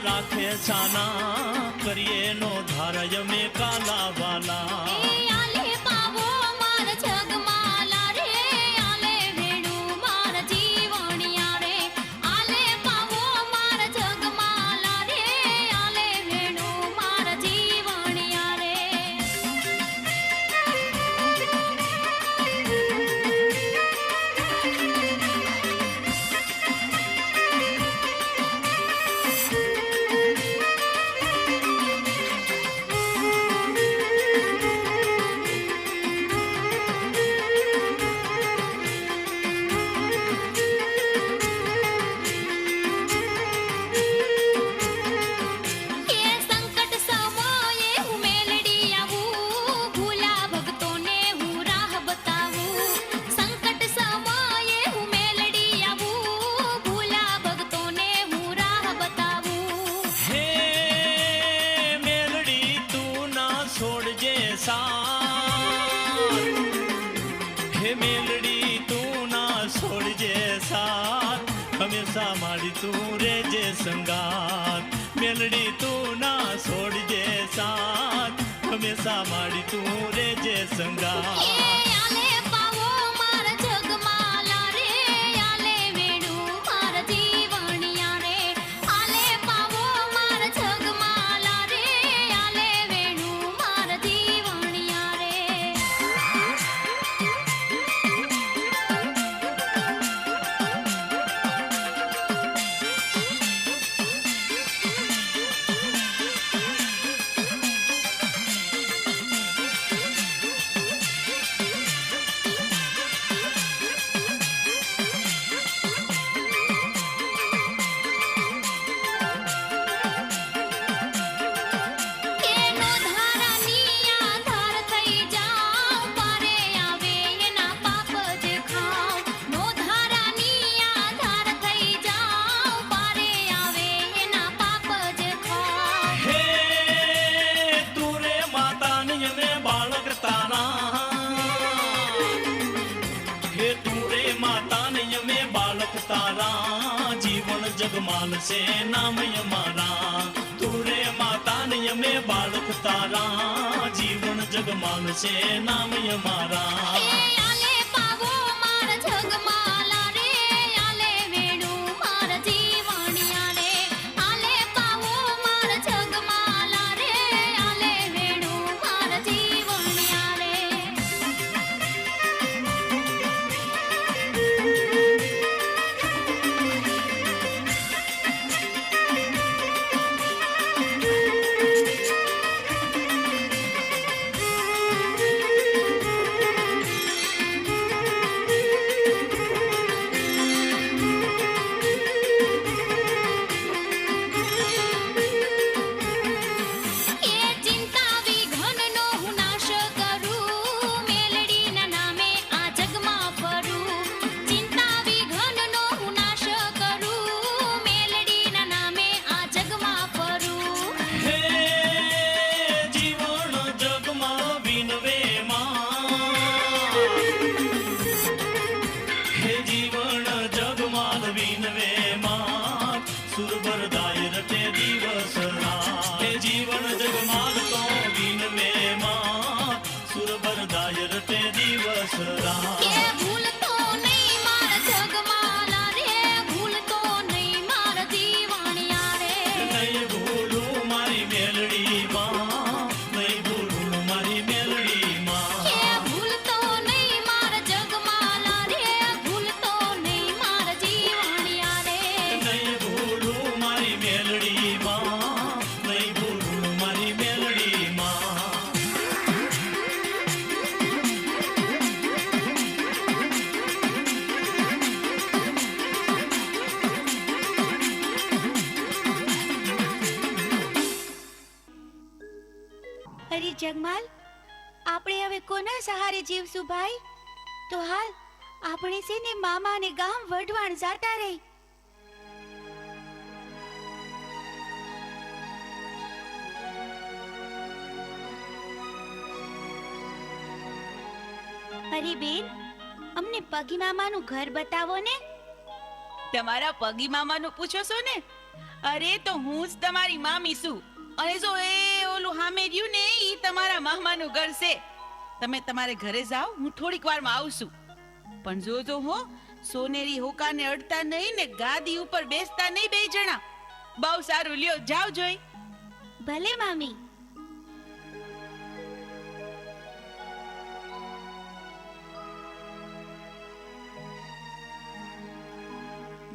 રાખે છાના કરીએ નો ધારય મે કાલા વાલા આલે પાવો માર જગમાલા રે આલે વેણું માર જીવણિયા રે આલે પાવો માર જગમાલા રે આલે વેણું માર જીવણિયા રે હંમેશા મારી તું રેજે સંગાત મેલડી તું ના છોડજે સાથ હંમેશા મારી તું રેજે સંગાત આલે પાવો માર જગમાલા રે આલે વેણું માર જીવણિયા રે આલે પાવો માર જગમાલા રે આલે વેણું માર જીવણિયા રે जगमाल से नाम यमारा तूरे माता ने में बालक तारा जीवन जगमाल से नाम यमारा આલે પાવો માર જગમાલા રે આલે વેણું માર જીવણિયા રે આલે પાવો માર જગમાલા રે આલે વેણું માર જીવણિયા રે જગમાલ આપણે હવે કોના સહારે જીવશું ભાઈ તો હાલ આપણે છે ને મામા ને ગામ વઢવાણ જાતા રહી અરે બેન અમને પગી મામાનું ઘર બતાવો ને તમારા પગી મામાનું પૂછો છો ને અરે તો હું જ તમારી મામી છું અને જો એ ઓલું સામે રહ્યું ને ઈ તમારા મામાનું ઘર છે. તમે તમારે ઘરે જાઓ, હું થોડીક વારમાં આવશું. પણ જોજો હો, સોનેરી હોકાને અડતા નહીં ને ગાદી ઉપર બેસતા નહીં બે જણા. બહુ સારું, લ્યો જાવ જોઈ. ભલે મામી.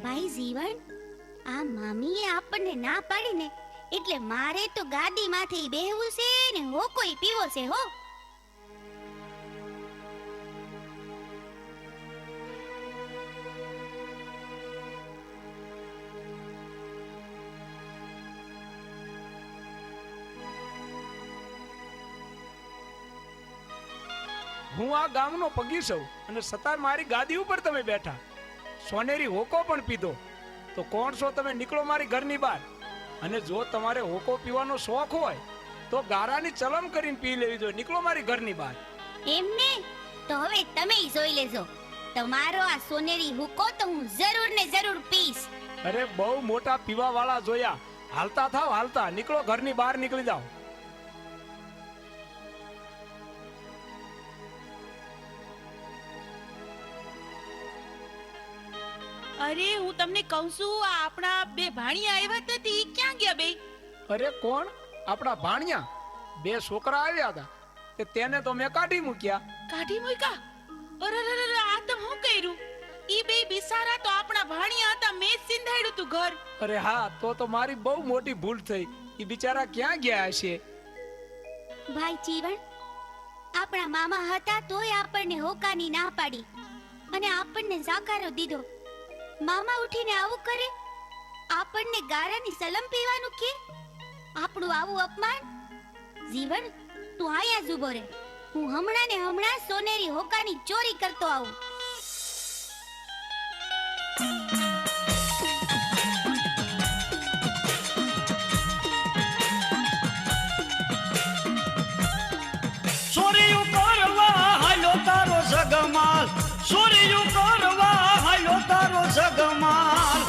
ભાઈ જીવન, આ મામીએ આપણને ના પાડી ને એટલે મારે તો ગાદીમાંથી બેહવું છે ને હો કોઈ પીવો છે હો. હું આ ગામનો પગી છું અને સતાર મારી ગાદી ઉપર તમે બેઠા, સોનેરી હોકો પણ પીધો. તો કોણ છો તમે? નીકળો મારી ઘરની બહાર. અને જો તમારે હોકો પીવાનો શોખ હોય તો ગારાની ચલમ કરીને પી લેવી જોઈએ. નીકળો મારી ઘરની બહાર. એમને તો હવે તમે જોઈ લેજો, તમારો આ સોનેરી હુકો તો હું જરૂર ને જરૂર પીશ. અરે બહુ મોટા પીવા વાળા જોયા. હાલતા થાવ, હાલતા નીકળો, ઘરની બહાર નીકળી જાઓ. અરે હું તમને કહું છું, આ આપણા બે ભાણિયા આવ્યા હતા તે ક્યાં ગયા બે? અરે કોણ? આપણા ભાણિયા બે છોકરા આવ્યા હતા તે તેને તો મેં કાઢી મૂક્યા. કાઢી મૂક્યા? અરે આ તો હું કર્યું? ઈ બે બિસારા તો આપણા ભાણિયા હતા, મેં જ સિંધાડ્યું તું ઘર. અરે હા, તો મારી બહુ મોટી ભૂલ થઈ. ઈ બિચારા ક્યાં ગયા હશે? ભાઈ જીવન, આપણા મામા હતા તોય આપણને હોકાની ના પાડી અને આપણને જાકારો દીધો. મામા ઉઠીને આવું કરે, આપણને ગારાની સલમ પીવાનું કે? આપણું આવું અપમાન! જીવન, તું આયા જ ઊભો રહે, હું હમણાં ને હમણાં સોનેરી હોકાની ચોરી કરતો આવું. ચોરીયું કરવા હાલો તારો જગમાલ, ચોરીયું કરવા હાલો તારો જગમાલ.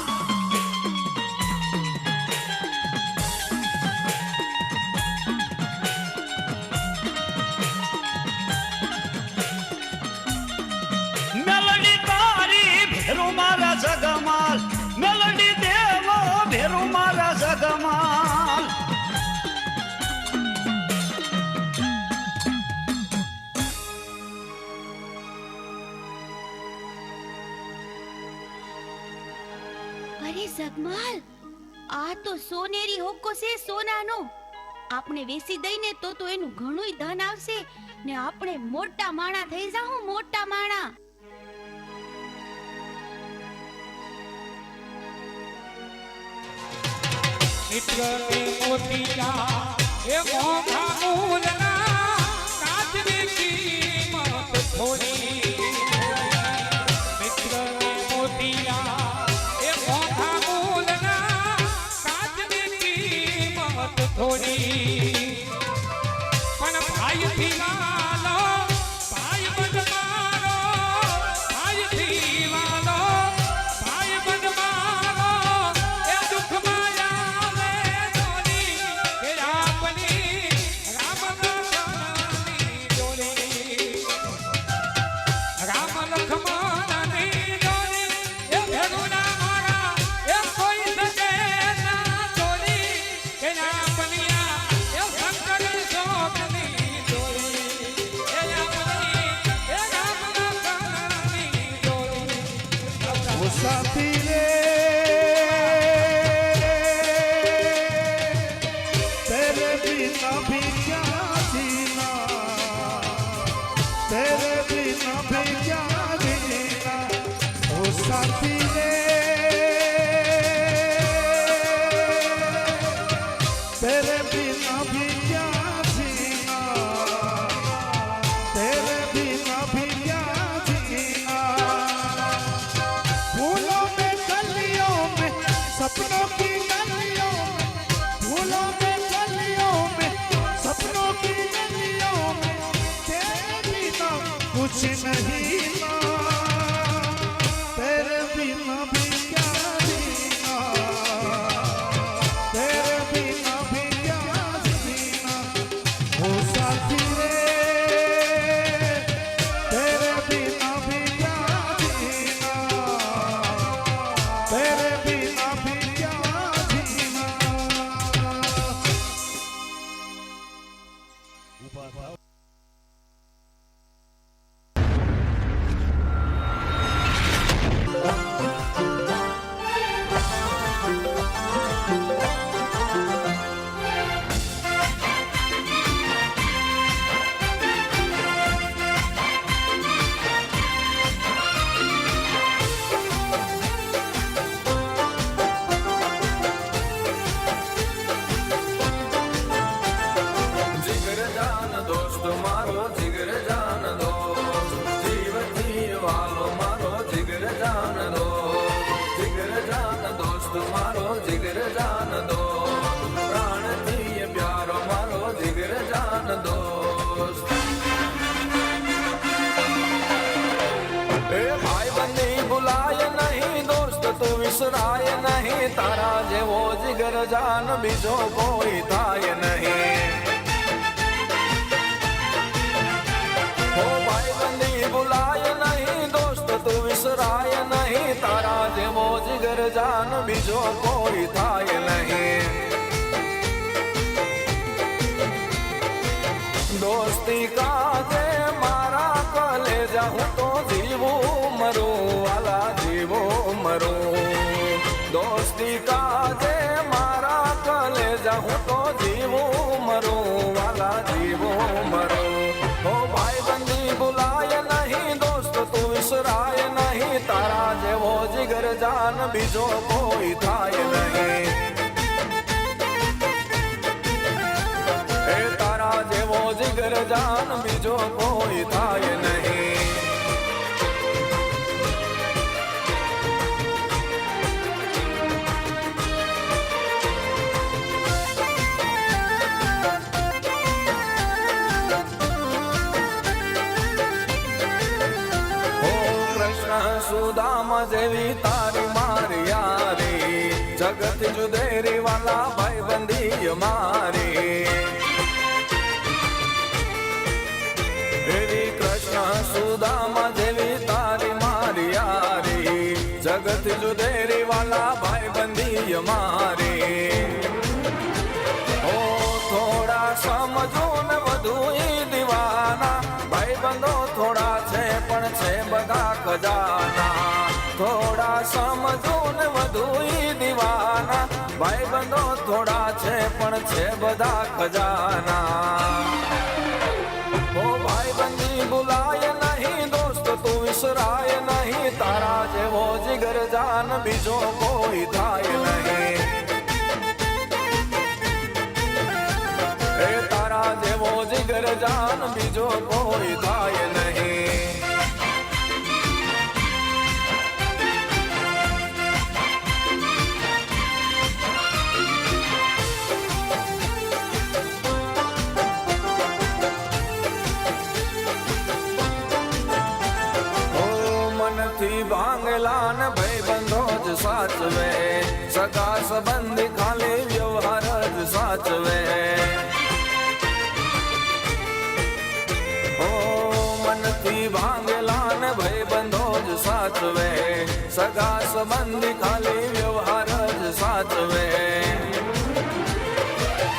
મેલડી તારી ભેરો મારા જગમાલ, મેલડી દેવો ભેરો મારા જગમાલ. અરે જગમાલ, આ તો સોનેરી હોકો છે, સોનાનો. આપણે વેચી દઈને તો એનું ઘણુંય ધન આવશે ને આપણે મોટા માણા થઈ જાહું, મોટા માણા. મિત્રને મોતિયા એ મોંઘા મૂલના કાચની કિંમત થોડી. મિત્રને મોતિયા એ મોંઘા મૂલના કાચની કિંમત થોડી. પણ ભાઈથી વાલો ભાઈ બંધ મારો, ભાઈથી વાલો ભાઈ બંધ મારો એ દુઃખમાં साथी रे तेरे बिना भी क्या जीना, तेरे बिना भी क्या जीना. ओ साथी रे तेरे बिना भी क्या जीना, तेरे बिना भी क्या जीना. फूलों में कलियों में सपनों की गलियों में, फूलों में कलियों में सपनों की गलियों में तेरे बिना कुछ नहीं ना, तेरे बिना भी क्या जीना. વિસરાય નહીં, તારા જેવો જીગર જાન બીજો કોઈ થાય નહીં. હો ભાઈ બંધી ભૂલાય નહીં, દોસ્ત તું વિસરાય નહીં, તારા જેવો જીગર જાન બીજો કોઈ થાય નહીં. દોસ્તી કાજે મારા કલેજા હું તો જીવું મરું, વાલા જીવું મરું. દોસ્તી કાજે મારા કલેજા હું તો જીવું મરું, વાલા જીવું મરું. હો ભાઈ બંધી ભૂલાય નહીં, દોસ્ત તું વિસરાય નહીં, તારા જેવો જીગર જાન બીજો કોઈ થાય નહીં. એ તારા જેવો જીગર જાન બીજો કોઈ થાય નહીં. સુદામા જેવી તારી મારી યારી, જગત જુદેરી વાલા ભાઈ બંધી મારી. એવી કૃષ્ણ સુદામા જેવી તારી મારી યારી, જગત જુદેરી વાલા ભાઈ બંધી મારી. ઓ થોડા સમજો ને વધુ દીવાના, ભાઈ બંધો થોડા છે પણ છે બધા ખજાના. થોડા સમજો ને વધુ દીવાના, ભાઈ બંધો થોડા છે પણ છે બધા ખજાના. ઓ ભાઈ બંધી ભૂલાય નહીં, દોસ્ત તું વિસરાય નહીં, તારા જેવો જીગર જાન બીજો કોઈ થાય નહીં. એ તારા જેવો જીગર જાન બીજો કોઈ થાય નહીં. મનથી ભાંગેલા ને ભાઈ બંધો જ સાચવે, સગા સંબંધી ખાલી વ્યવહાર જ સાચવે. મનથી ભાંગેલા ને ભાઈ બંધો જ સાચવે, સગા સંબંધી ખાલી વ્યવહાર જ સાચવે.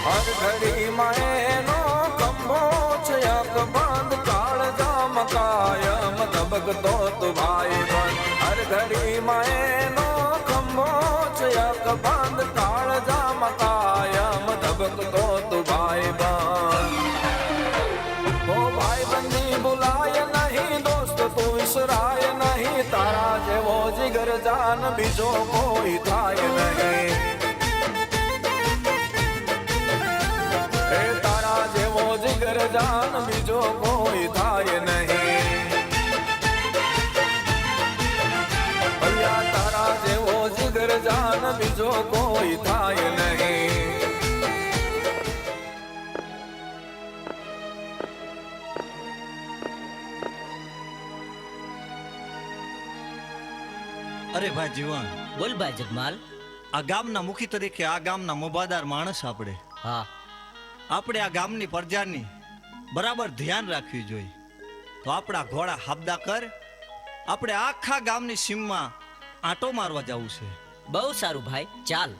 હર ઘડીમાં એનો કંબો છે અકબંધ, કાળજામ કાયમ ધબકતો તું ભાઈ બંધ. હર ઘડીમાં એનો કંબો છે અકબંધ, કાળજામ કાયમ ધબકતો તું ભાઈ બંધ. ઓ ભાઈ બંધી ભૂલાય નહીં, દોસ્ત તું વિસરાય નહીં, તારા જેવો જીગર જાન બીજો કોઈ થાય નહીં. એ તારા જેવો જીગર જાન બીજો કોઈ થાય નહીં. ભૈયા તારા જેવો જીગર જાન બીજો કોઈ થાય નહીં. અરે ભાઈ જીવન, બોલ ભાઈ જગમાલ. આ ગામના મુખી તરીકે આ ગામના મોભાદાર માણસ આપણે. હા, આપણે આ ગામની પ્રજાની બરાબર ધ્યાન રાખવી જોઈએ. તો આપણા ઘોડા હાબદા કર, આપણે આખા ગામની સીમમાં આંટો મારવા જવું છે. બહુ સારું ભાઈ, ચાલ.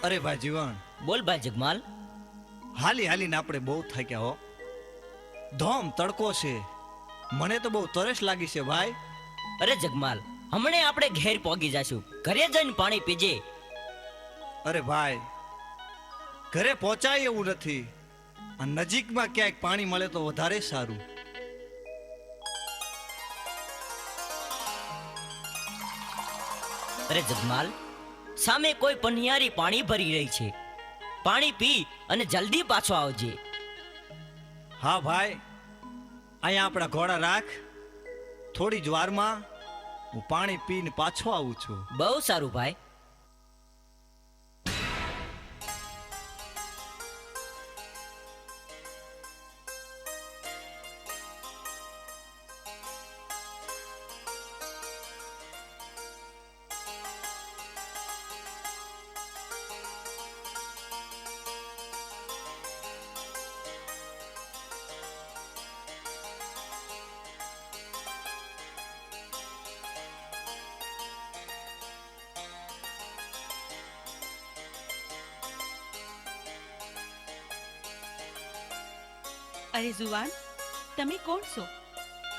અરે ભાઈ જીવન, બોલ ભાઈ જગમાલ. હાલી હાલીને આપણે બહુ થાક્યા હો. ધોમ તડકો છે, મને તો બહુ તરસ લાગી છે ભાઈ. અરે જગમાલ, હમણે આપણે ઘેર પહોંચી જાશું. ઘરે જઈને પાણી પીજે. અરે ભાઈ, ઘરે પહોંચાય એવું નથી. આ નજીકમાં ક્યાંક પાણી મળે તો વધારે સારું. અરે જગમાલ, સામે કોઈ પનિયારી પાણી ભરી રહી છે. પાણી પી અને જલ્દી પાછો આવજે. હા ભાઈ, અહીંયા આપણા ઘોડા રાખ. થોડી જ વારમાં હું પાણી પીને પાછો આવું છું. બહુ સારું ભાઈ. અરે જુવાન, તમે કોણ છો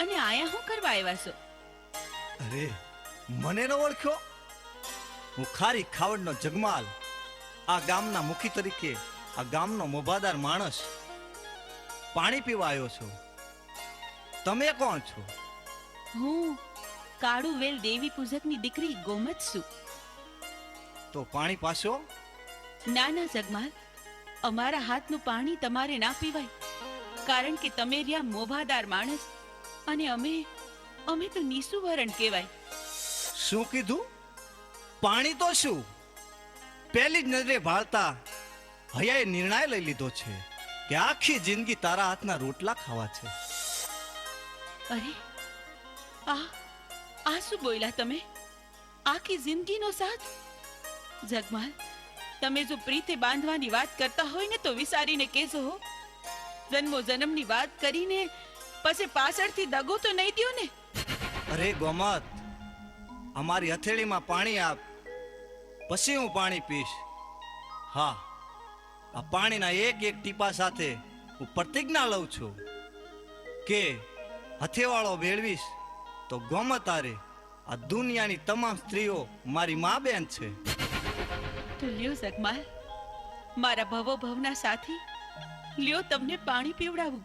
અને આયા શું કરવા આવ્યા છો? અરે મને ન ઓળખ્યો? હું ખારી ખાવડનો જગમાલ, આ ગામના મુખી તરીકે આ ગામનો મોભાદાર માણસ. પાણી પીવા આવ્યો છું. તમે કોણ છો? હું કાળુવેલ દેવી પૂજકની દીકરી ગોમત છું. તો પાણી પાછો? ના ના જગમાલ, અમારા હાથનું પાણી તમારે ના પીવાય, કારણ કે તમે રહ્યા મોભાદાર માણસ અને અમે તો નિસુવરણ કહેવાય. શું કીધું? પાણી તો શું? પહેલી જ નજરે ભાળતા હયાએ નિર્ણય લઈ લીધો છે કે આખી જિંદગી તારા હાથના રોટલા ખાવા છે. અરે આ શું બોલ્યા તમે? આખી જિંદગીનો સાથ? જગમાલ, તમે જો પ્રીતે બાંધવાની વાત કરતા હોય ને તો વિચારીને કહેજો હો. જન્મો જન્મની વાત કરીને પછી પાછળથી દગો તો નહીં દ્યો ને. અરે ગોમત, અમારી હથેળીમાં પાણી આપ, પછી હું પાણી પીશ. હા, આ પાણીના એક એક ટીપા સાથે હું પ્રતિજ્ઞા લઉં છું કે હથેવાળો મેળવીશ તો ગોમત આરે આ દુનિયાની તમામ સ્ત્રીઓ મારી મા બેન છે. તો લ્યો જગમાલ, મારા ભવો ભવના સાથી, લ્યો તમને પાણી પીવડાવું.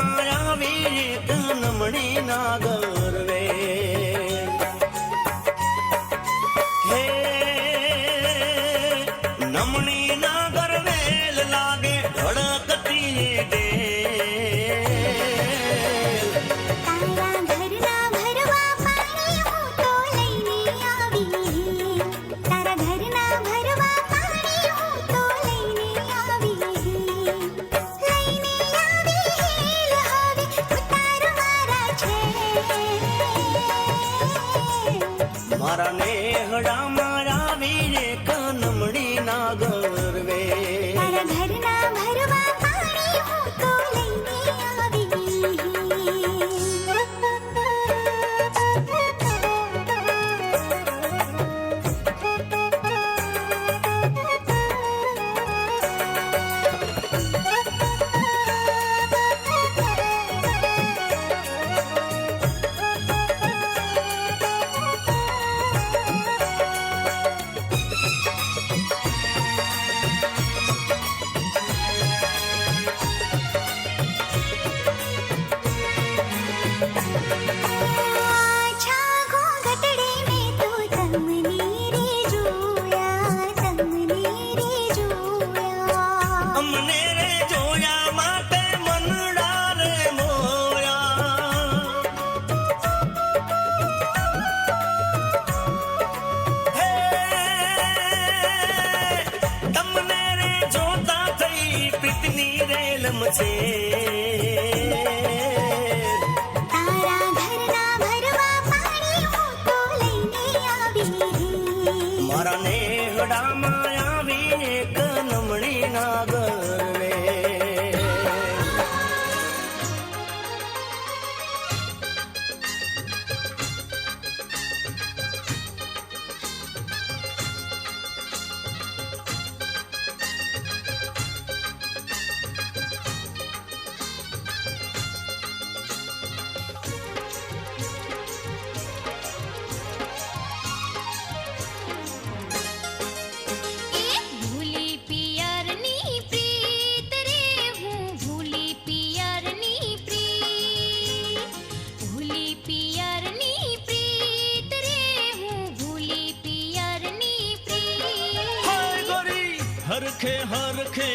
ઘરડામાં આવી એક નમણી ના ગરવે હે નમણી ના ગરવેલ લાગે ધડકતી દે મારા નેહડામાં આવી એક નમણી ના ગરવે મારા નેહડામાં આવી એક નમણી ના ગરવે હરખે હરખે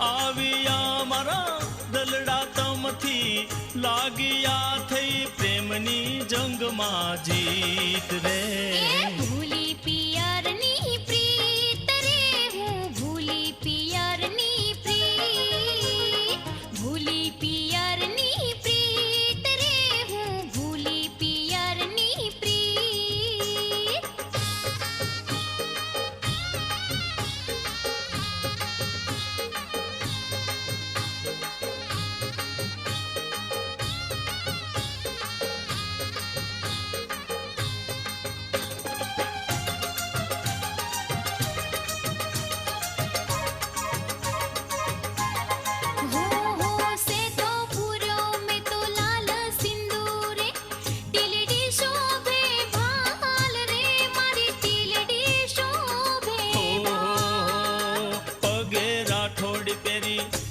આવ્યા મારા દલડા તમથી લાગ્યા થઈ પ્રેમની જંગમાં જીત રે ભૂલી પિયરની પ્રીત રે હું ભૂલી પિયરની પ્રીત ભૂલી પિયરની પ્રીત રે હું ભૂલી પિયરની પ્રીત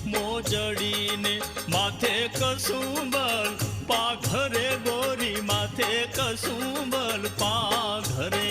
મોજડીને માથે કસુંબલ પાઘરે ગોરી માથે કસુંબલ પાઘરે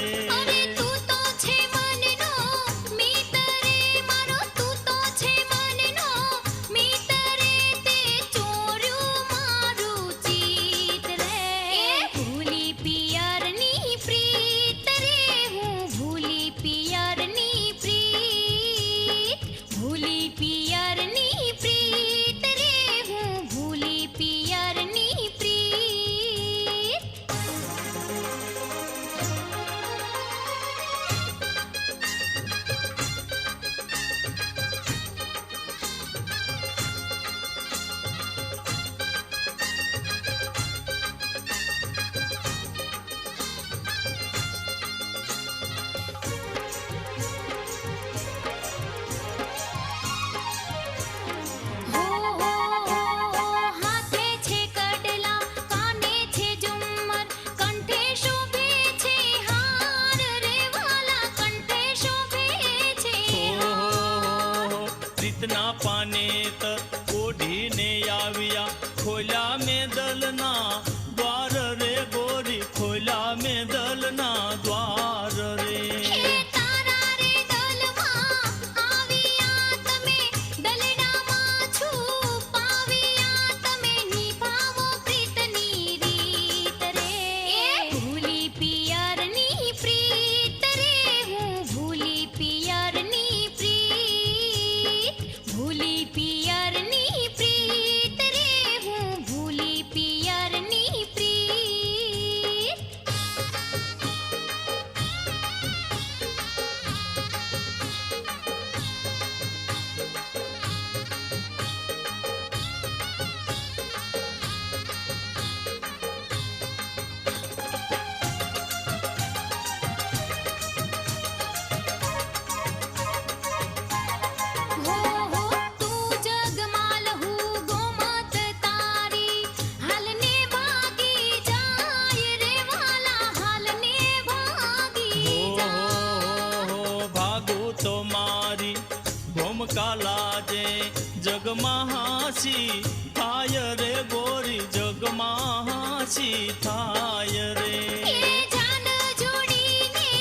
ઘરમાં હાસી થાય રે એ જાન જોડીને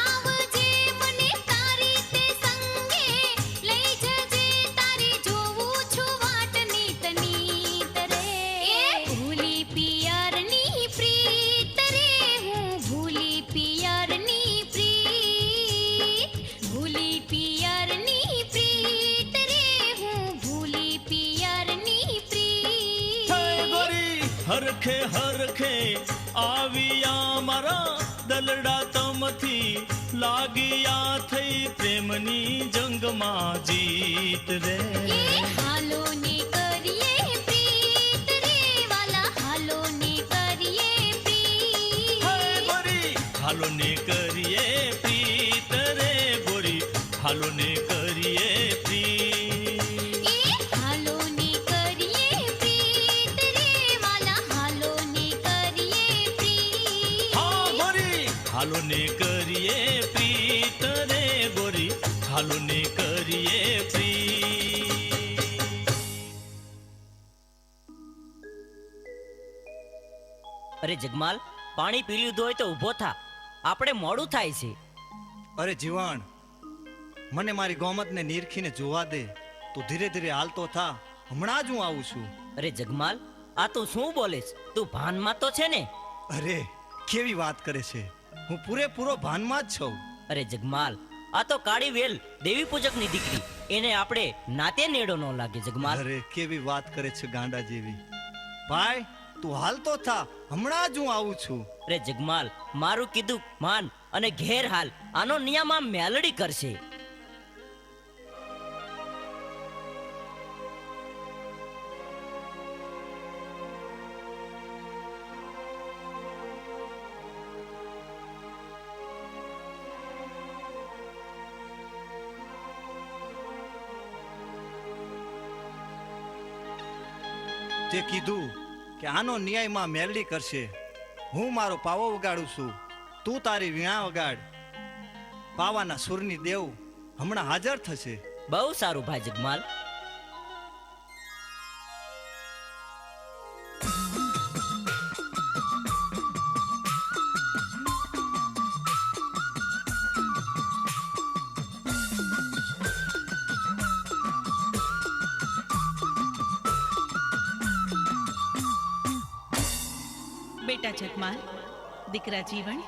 આવજે મને તારી તે સંગે લઈ જજે તારી જોવું છું વાટ નીત નીત રે ભૂલી પિયરની પ્રીત રે હું ભૂલી પિયરની પ્રીત ભૂલી પિયરની પ્રીત રે હું ભૂલી પિયરની પ્રીત હરખે હરખે આવ્યા મારા દલડા તમથી લાગ્યા થઈ પ્રેમની જંગમાં જીત રે હાલો ને કરીએ પ્રીત રે વાલા હાલો ને કરીએ પ્રીત હાલો ને કરીએ પ્રીત રે ગોરી હાલો ને કરીએ પ્રીત હાલો ને કરીએ પ્રીત રે વાલા હાલો ને કરીએ પ્રીત હા ગોરી હાલો ને કરીએ પ્રીત રે ગોરી હાલો ને કરીએ પ્રીત અરે જગમાલ પાણી પી લીધું હોય તો ઊભો થા આપણે મોડું થાય છે અરે જીવણ મને મારી ગોમતને નીરખીને જોવા દે તું ધીરે ધીરે હાલતો થા હમણાં જ હું આવું છું અરે જગમાલ આ તું શું બોલેસ તું ભાનમાં તો છે ને અરે કેવી વાત કરે છે હું પૂરેપૂરો ભાનમાં જ છું અરે જગમાલ આ તો કાળી વેલ દેવી પૂજકની દીકરી એને આપણે નાતે નેડો ન લાગે જગમાલ અરે કેવી વાત કરે છે ગાંડા જેવી ભાઈ તું હાલતો થા હમણાં જ હું આવું છું અરે જગમાલ મારું કીધું માન અને ઘેર હાલ આનો નિયમ આ મેલડી કરશે તે કીધું કે આનો ન્યાયમાં મેલડી કરશે હું મારો પાવો વગાડું છું તું તારી વીણા વગાડ પાવાના સુરની દેવ હમણાં હાજર થશે બહુ સારું ભાઈ જગમાલ બેટા જગમાલ દીકરા જીવન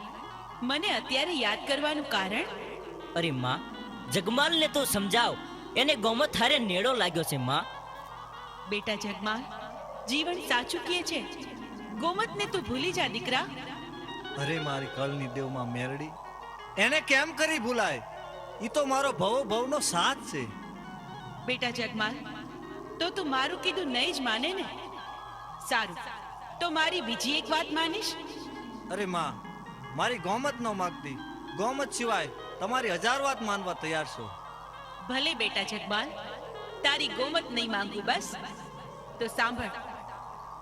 મને અત્યારે યાદ કરવાનું કારણ અરે માં જગમાલને તો સમજાવ એને ગોમત હારે નેડો લાગ્યો છે માં બેટા જગમાલ જીવન સાચું કહે છે ગોમતને તું ભૂલી જા દીકરા અરે મારી કલની દેવમાં મેરડી એને કેમ કરી ભૂલાય ઈ તો મારો ભવો ભવનો સાથ છે બેટા જગમાલ તો તું મારું કીધું નહીં જ માને ને સારું તો મારી બીજી એક વાત માનીશ અરે માં મારી ગોમત ન માગતી ગોમત સિવાય તમારી 1000 વાત માનવા તૈયાર છો ભલે બેટા જગમાલ તારી ગોમત નહીં માંગુ બસ તો સાંભળ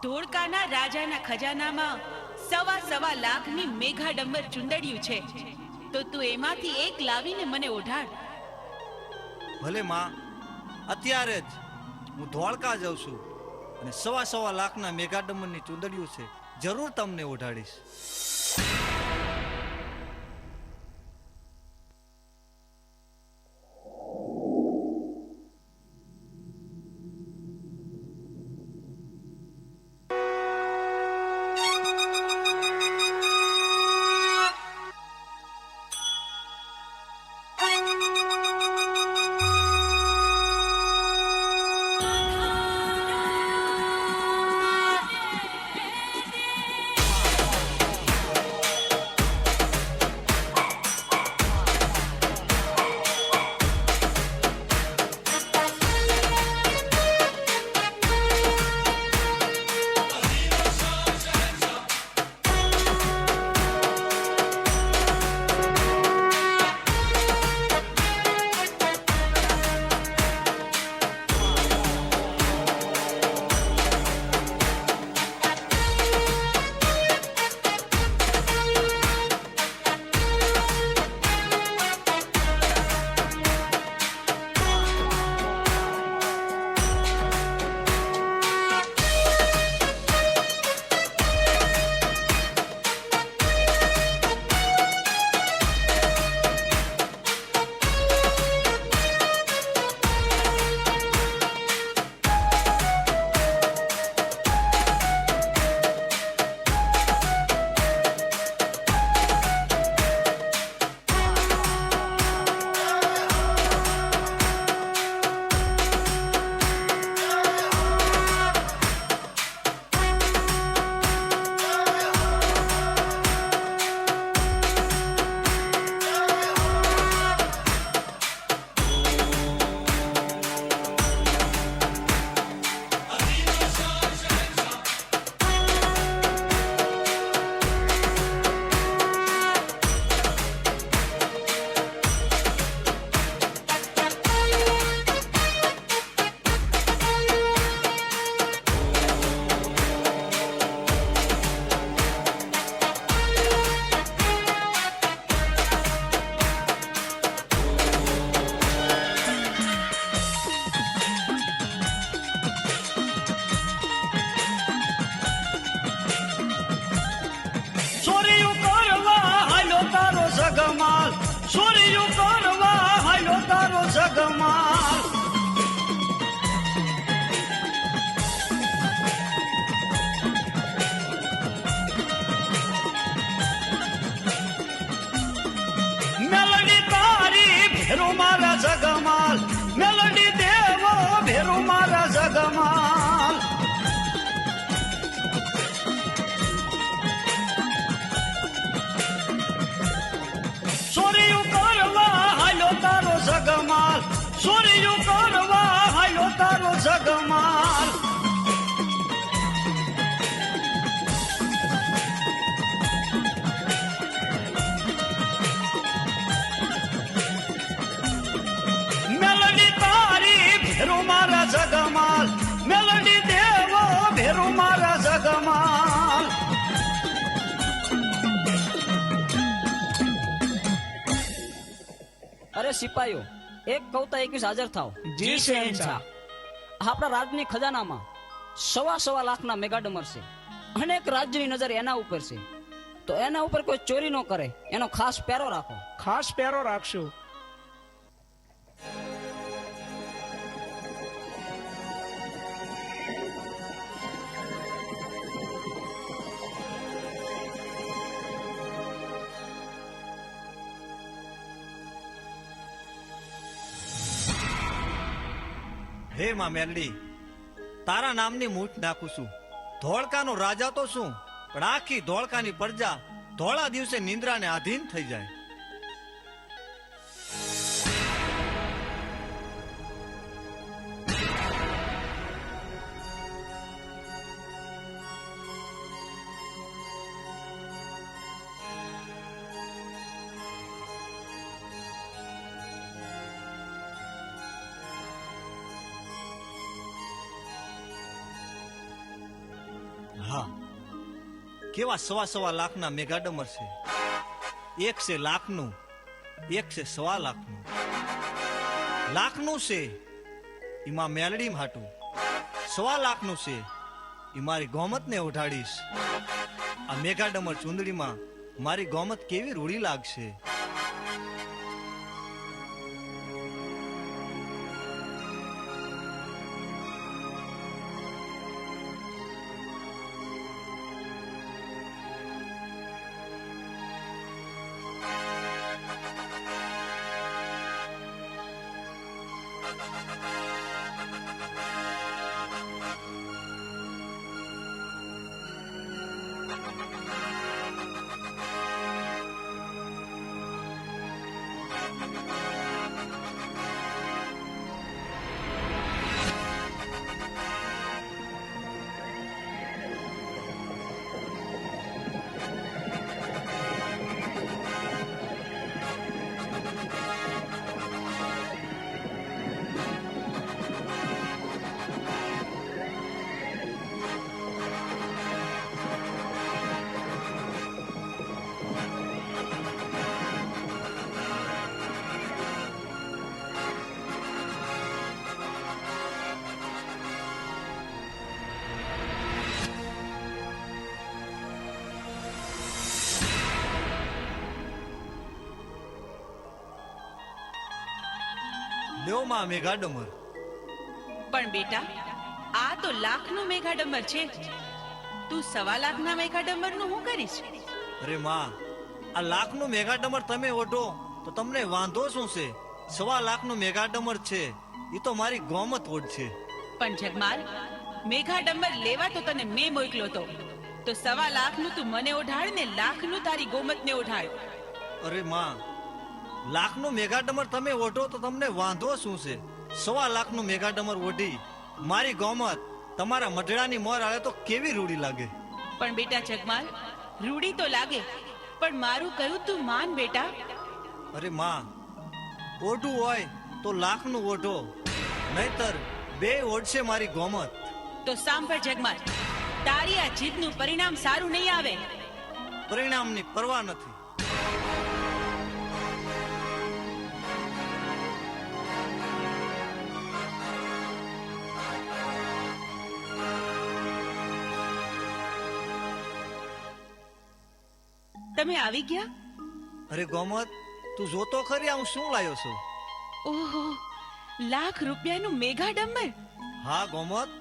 ધોળકાના રાજાના ખજાનામાં 1.25 લાખની મેઘાડંબર ચુંદડિયું છે તો તું એમાંથી એક લાવીને મને ઓઢાડ ભલે માં અત્યારે જ હું ધોળકા જાઉં છું અને 1.25 લાખના મેઘાડંબરની ચુંદડીઓ છે જરૂર તમને ઓઢાડીશ સિપાહીઓ એક કવતા 21 હાજર થાવ. જી શહેનશાહ. આપણા રાજની ખજાનામાં 1.25 લાખના મેગાડમર છે. અનેક રાજ્યની નજર એના ઉપર છે, તો એના ઉપર કોઈ ચોરી ન કરે એનો ખાસ પહેરો રાખો. ખાસ પહેરો રાખશું. હે માં મેલડી, તારા નામની મૂઠ નાખું છું. ધોળકાનો રાજા તો શું, પણ આખી ધોળકાની પ્રજા ધોળા દિવસે નિંદ્રાને આધીન થઈ જાય. હા, કેવા 1.25 લાખના મેગાડમર છે. એક છે લાખનું, એક છે 1.25 લાખનું. લાખનું છે એમાં મેલડી હાટું, 1.25 લાખનું છે એ મારી ગોમતને ઉઠાડીશ. આ મેગાડમર ચુંદડીમાં મારી ગોમત કેવી રૂડી લાગશે. લ્યો માં મેઘાડમર. પણ બેટા, આ તો લાખનું મેઘાડમર છે. તું 1.25 લાખના મેઘાડમરનું શું કરીશ? અરે માં, આ લાખનું મેઘાડમર તમે ઓઢો તો તમને વાંધો શું છે? 1.25 લાખનું મેઘાડમર છે એ તો મારી ગોમત ઓઢશે. પણ જગમાલ, મેઘાડમર લેવા તો તને મેં મોકલ્યો તો 1.25 લાખનું તું મને ઓઢાડ ને લાખનું તારી ગોમતને ઓઢાડ. અરે માં, લાખનું મેઘાડમર તમે ઓઢો તો તમને વાંધો શું છે? 1.25 લાખનું મેઘાડમર ઓઢી મારી ગોમત તમારા મઢડાની મોર આલે તો કેવી રૂડી લાગે. પણ બેટા જગમાલ, રૂડી તો લાગે, પણ મારું કહ્યું તું માન બેટા. અરે માં, ઓઢું હોય તો લાખનું ઓઢો, નહીતર બે ઓઢશે મારી ગોમત. તો સાંભળ જગમાલ, તારી આ જીતનું પરિણામ સારું નહીં આવે. પરિણામની પરવા નથી. તમે આવી ગયા? અરે ગોમત, તું જોતો ખરી હું શું લાયો છું? ઓહો, લાખ રૂપિયાનું મેઘાડમર. હા ગોમત.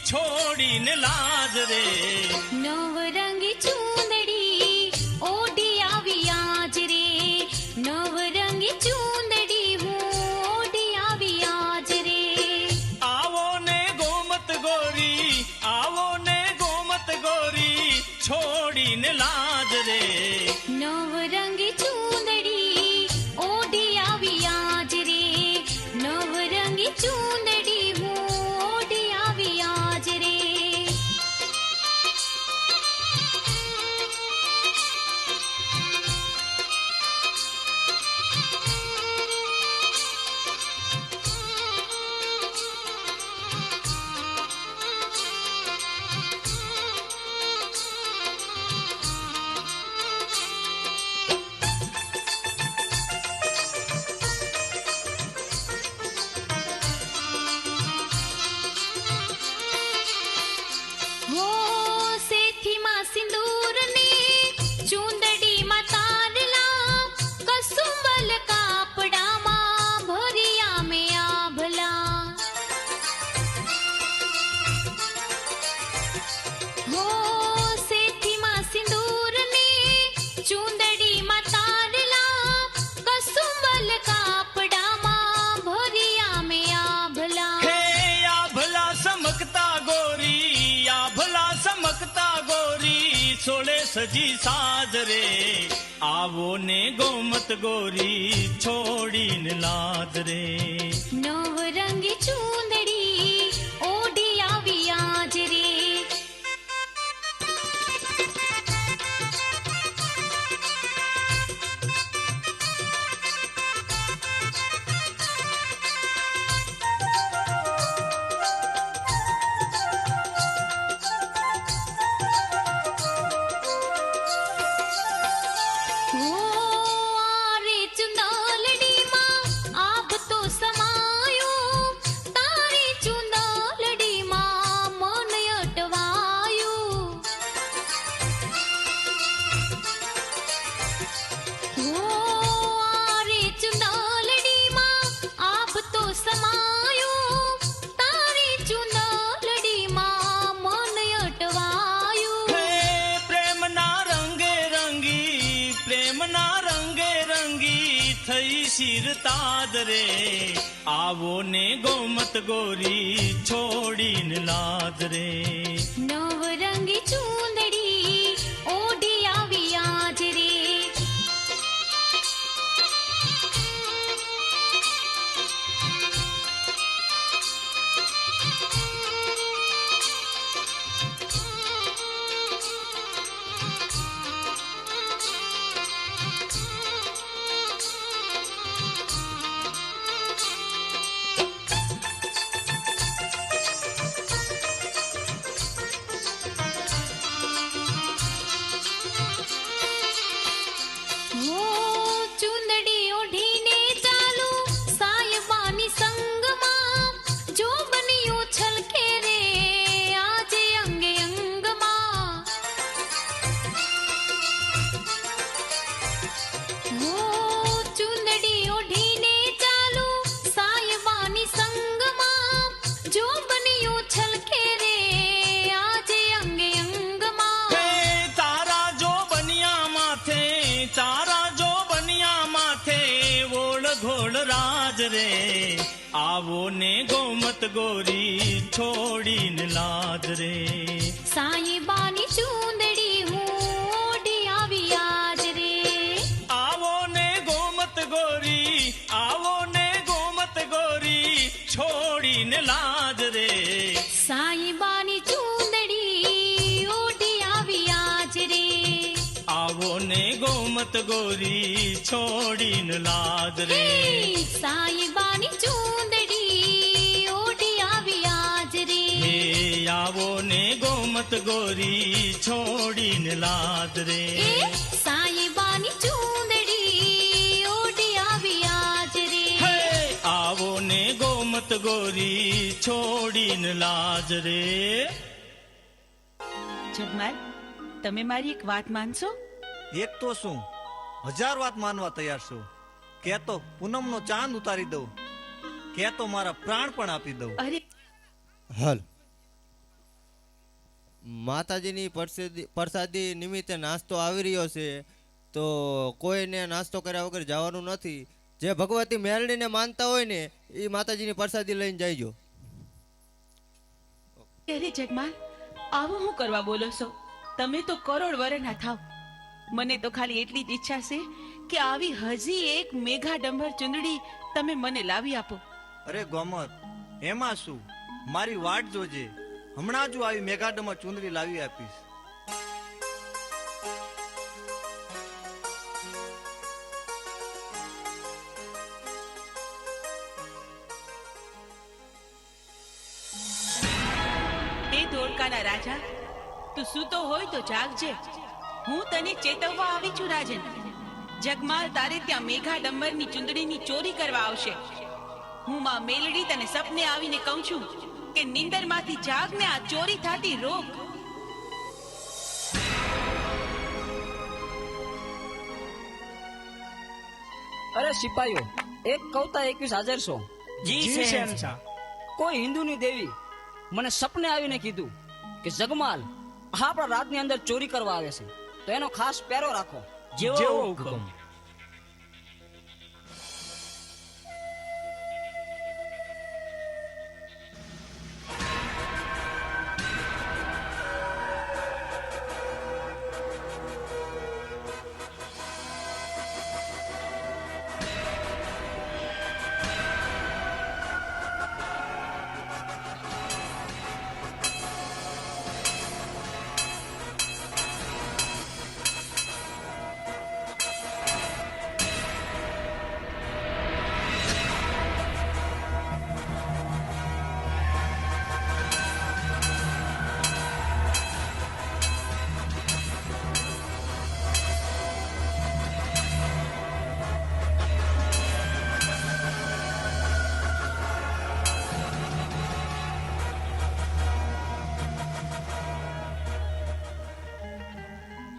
છોડીને લાજ રે નવરંગી ચૂંદડી ઓઢી આવી આજ રે નવરંગી ચૂંદડી રે નવરંગી ચૂંદડી ઓઢી આવી આજ રે નવરંગી ચૂંદડી હું ઓઢી આવી આજ રે હો સેથીમાં સિંદૂરને ચૂંદડીમાં તારલા કસુંબલ કાપડામાં ભર્યા મેં આભલા હો સેથીમાં સિંદૂરને ચૂંદડીમાં તારલા કસુંબલ કાપડામાં ભર્યા મેં આભલા હે આ ભલા સમકતા ગોરી આ ભલા સમકતા ગોરી સોળે સજી સાજ રે આવો ને ગોમત ગોરી છોડીને લાજ રે નવરંગી ચૂંદડી ઓઢી આવી આજ રે હો આરે ચુંદલડીમાં આભ તો સમાયો તારી ચુંદલડીમાં મન અટવાયું હો આરે ચુંદલડીમાં આભ તો સમાયો તારી ચુંદલડીમાં મન અટવાયું હે પ્રેમના રંગે રંગી થઈ શિર તાજ રે આવો ને ગોમત ગોરી છોડીને લાજ રે નવરંગી ચૂંદડી ઓઢી આવી આજ રે હો ચૂંદડી ઓઢીને ચાલુ સાયબાની સંગમાં જો બન્યું છલકે રે આજે અંગે અંગમાં હો ચૂંદડી ઓઢીને ચાલુ સાયબાની સંગમાં જો બન્યું છલકે રે આજે અંગે અંગમાં હે તારા જો બનિયા માથે ઓળ ઘોળ રાજ રે આવો ને ગોમત ગોરી છોડીને લાજ રે સાઈબાની ચૂંદડી હું ઓઢી આવી આજ રે આવો ને ગોમત ગોરી છોડીને લાજ રે સાઈબાની ચૂંદડી ઓઢી આવી આજ રે આવો ને ગોમત ગોરી છોડીને લાજ રે સાઈબાની ચૂંદડી ઓઢી આવી આજ રે હે આવો ને ગોમત ગોરી છોડીને લાજ રે સાઈબાની ચૂંદડી ઓઢી આવી આજ રે હે આવો ને ગોમત ગોરી છોડીને લાજ રે જગમાલ તમે મારી એક વાત માનશો એક તો શું 1000 વાત માનવા તૈયાર છું કે તો પૂનમનો ચાંદ ઉતારી દઉં કે તો મારા પ્રાણ પણ આપી દઉં અરે હાલ માતાજીની પ્રસાદી નિમિત્તે નાસ્તો આવી રહ્યો છે તો કોઈને નાસ્તો કર્યા વગર જવાનું નથી. જે ભગવતી મેલડીને માનતા હોય ને એ માતાજીની પ્રસાદી લઈને જઈજો. અરે જગમાલ આવું હું કરવા બોલો છો? તમે તો કરોડ વરના થાવ. મને તો ખાલી એટલી જ ઈચ્છા છે કે આવી હજી એક મેઘા ડંભર ચુંદડી તમે મને લાવી આપો. અરે ગોમત, એમાં શું, મારી વાટ જોજે, હમણાં જ આવી મેઘાડમાં ચુંદડી લાવી આપીશ. એ ધોળકાના રાજા, તું સૂતો હોય તો જાગજે. હું તને ચેતવવા આવી છું રાજન. જગમાલ તારે ત્યાં મેઘા ડંબરની ચુંદડીની ચોરી કરવા આવશે. હું માં મેલડી તને સપને આવીને કહું છું કે નિંદરમાંથી જાગને આ ચોરી થાતી રોક. અરે સિપાહીઓ, એક કવતા 21 હાજર છો. જી શહેનશાહ. કોઈ હિન્દુની દેવી મને સપને આવીને કીધું કે જગમાલ આપણા રાજની અંદર ચોરી કરવા આવે છે, તો એનો ખાસ પહેરો રાખો. જેવો હુકમ.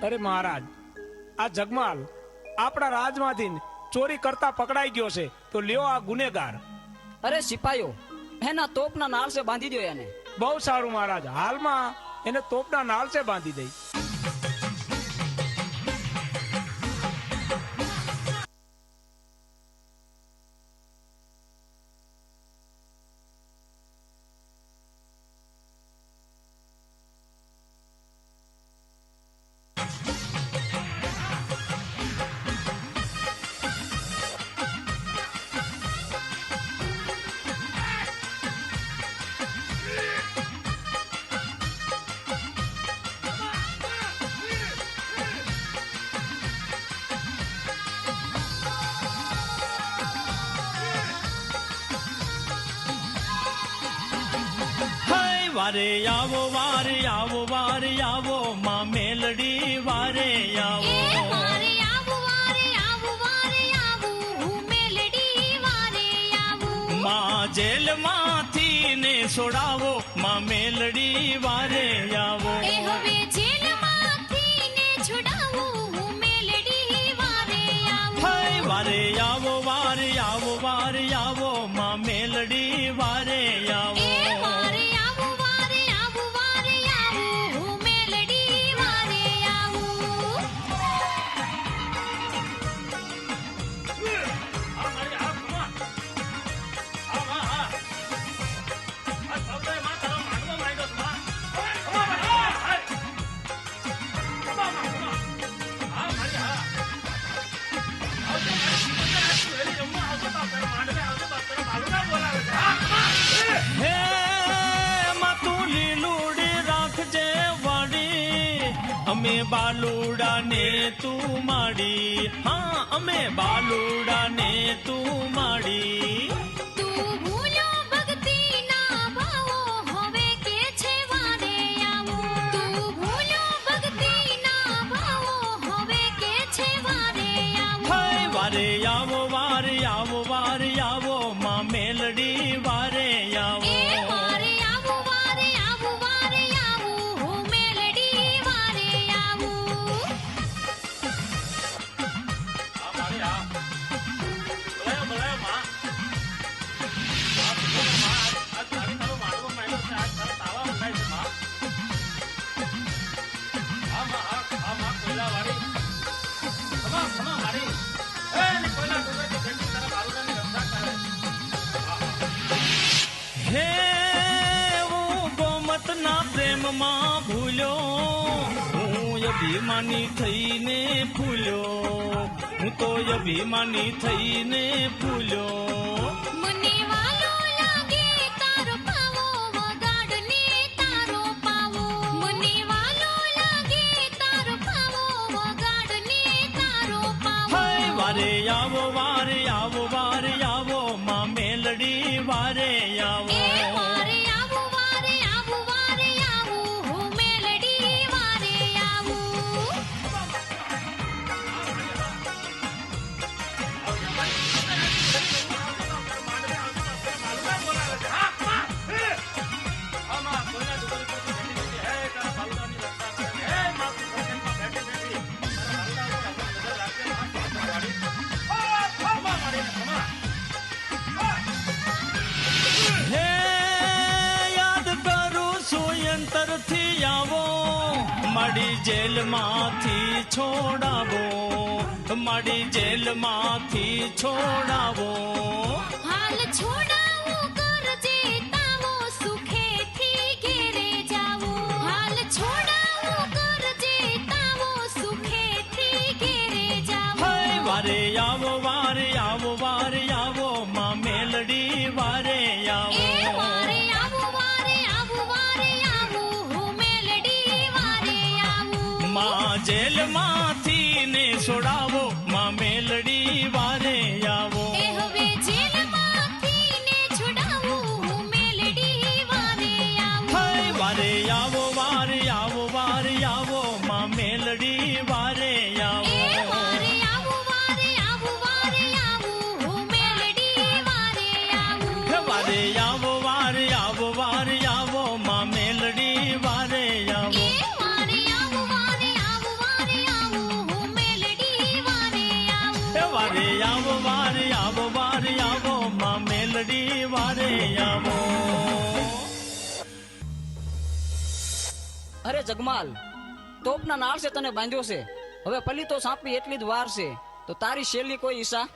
અરે મહારાજ, આ જગમાલ આપણા રાજમાંથી ચોરી કરતા પકડાઈ ગયો છે, તો લ્યો આ ગુનેગાર. અરે સિપાહીઓ, એના તોપના નાળસે બાંધી દો એને. બહુ સારું મહારાજ, હાલમાં એને તોપના નાળસે બાંધી દઈ. વારે આવો વારે આવો વારે આવો માં મેલડી વારે આવો. વારે આવો વારે આવો વારે આવો હું મેલડી વારે આવું. માં જેલમાંથી ને છોડાવો માં મેલડી વારે આવો. એ હવે જેલમાંથી ને છોડાવો હું મેલડી વારે આવું. હાય વારે આવો વારે આવો વારે આવો માં મેલડી વારે આવો. અમે બાલુડા ને તું માડી, હા અમે બાલુડા ને તું માડી. તું ભૂલો ભક્તિ ના ભાવો હવે કે છે વારે આવો. તું ભૂલો ભક્તિ ના ભાવો હવે કે છે વારે આવો. હાય વારે આવો વારે આવો વારે આવો માં મેલડી વારે આવો. વારે આવો વારે આવો વારે આવો હું મેલડી વારે આવું. હે હું ગોમતના પ્રેમમાં ભૂલ્યો, હું અભિમાની થઈને ફૂલ્યો, હું તો અભિમાની થઈને ફૂલ્યો. મને વાલો લાગે તારો પાવો વગાડને તારો પાવો. મને વાલો લાગે તારો પાવો વગાડને તારો પાવો. હાય વારે આવો વારે આવો વારે આવો માં મેલડી વારે આવો. વારે આવો વારે આવો વારે આવો હું મેલડી વારે આવું. હે યાદ કરું છું અંતરથી આવો, મારી જેલમાંથી છોડાવો, મારી જેલમાંથી છોડાવો. હાલ છોડાવું કરજે તાવો સુખેથી ઘેરે જાવો. હાલ છોડાવું કરજે તાવો સુખેથી ઘેરે જાવો. હાય વારે આવો વારે આવો વારે આવો માં મેલડી વારે આવો. વારે આવો વારે આવો વારે આવો હું મેલડી વારે આવું. માં જેલમાંથી ને છોડાવો માં મેલડી વારે આવો. એ હવે જેલમાંથી ને છોડાવું હું મેલડી વારે આવું. હાય વારે આવો વારે આવો વારે આવો માં મેલડી વારે આવો. વારે આવો વારે આવો વારે આવું હું મેલડી વારે આવું. હે વારે આવો વારે આવો વારે આવો માં મેલડી વારે આવો. વારે આવો વારે આવો વારે આવું હું મેલડી વારે આવું. હે વારે આવો વારે આવો વારે આવો માં મેલડી વારે આવો. અરે જગમાલ, તોપના નાળ છે તને બાંધ્યો છે. હવે પલી તો સાંપી એટલી જ વાર છે, તો તારી શેલી કોઈ ઈસા?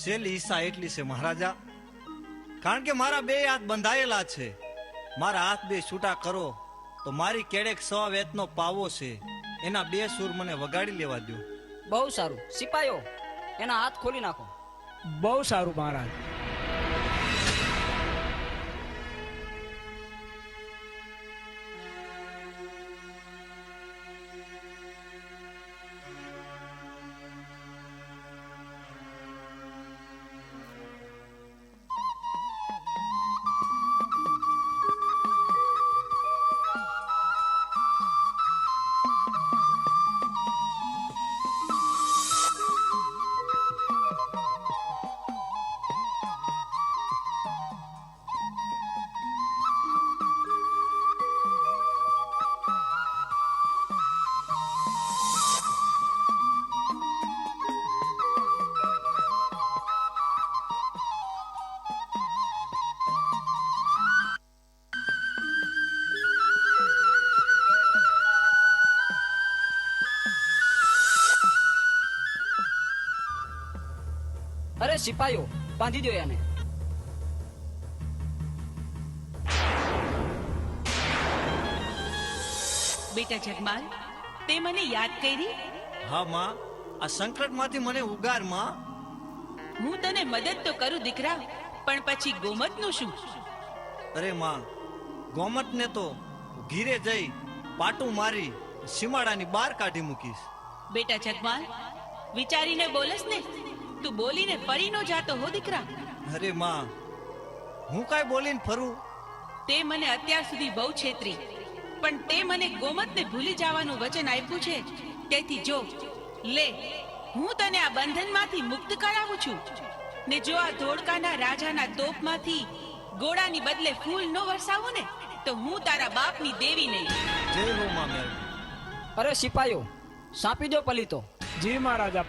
શેલી ઈસા એટલી છે મહારાજા, કારણ કે મારા બે હાથ બંધાયેલા છે. મારા હાથ બે છૂટા કરો તો મારી કેડેક 100 વેતનો પાવો છે, એના 2 સૂર મને વગાડી લેવા દો. બહુ સારું. સિપાઈઓ, એના હાથ ખોલી નાખો. બહુ સારું મહારાજ. અરે સિપાઈઓ, બાંધી દો એને. બેટા જગમાલ, તે મને યાદ કરી? હા માં, આ સંકટમાંથી મને ઉગાર માં. હું તને મદદ તો કરું દીકરા, પણ પછી ગોમતનું શું? અરે માં, ગોમતને તો ઘીરે જઈ પાટું મારી સીમાડાની બહાર કાઢી મૂકીશ. બેટા જગમાલ, વિચારીને બોલસ ને, તું બોલીને ફરી નો જાતો હો દીકરા. અરે માં, હું કાંઈ બોલીને ફરું? તે મને અત્યાર સુધી બહુ છેતરી, પણ તે મને ગોમતને ભૂલી જવાનું વચન આપ્યું છે. તેથી જો લે, હું તને આ બંધનમાંથી મુક્ત કરાવું છું. ને જો આ ધોળકાના રાજાના તોપમાંથી ગોળાની બદલે ફૂલ નો વરસાવું ને, તો હું તારા બાપની દેવી નહીં. જય હો માં મેલ. અરે સિપાઈઓ, સાપી દો પલી તો. જી મહારાજા.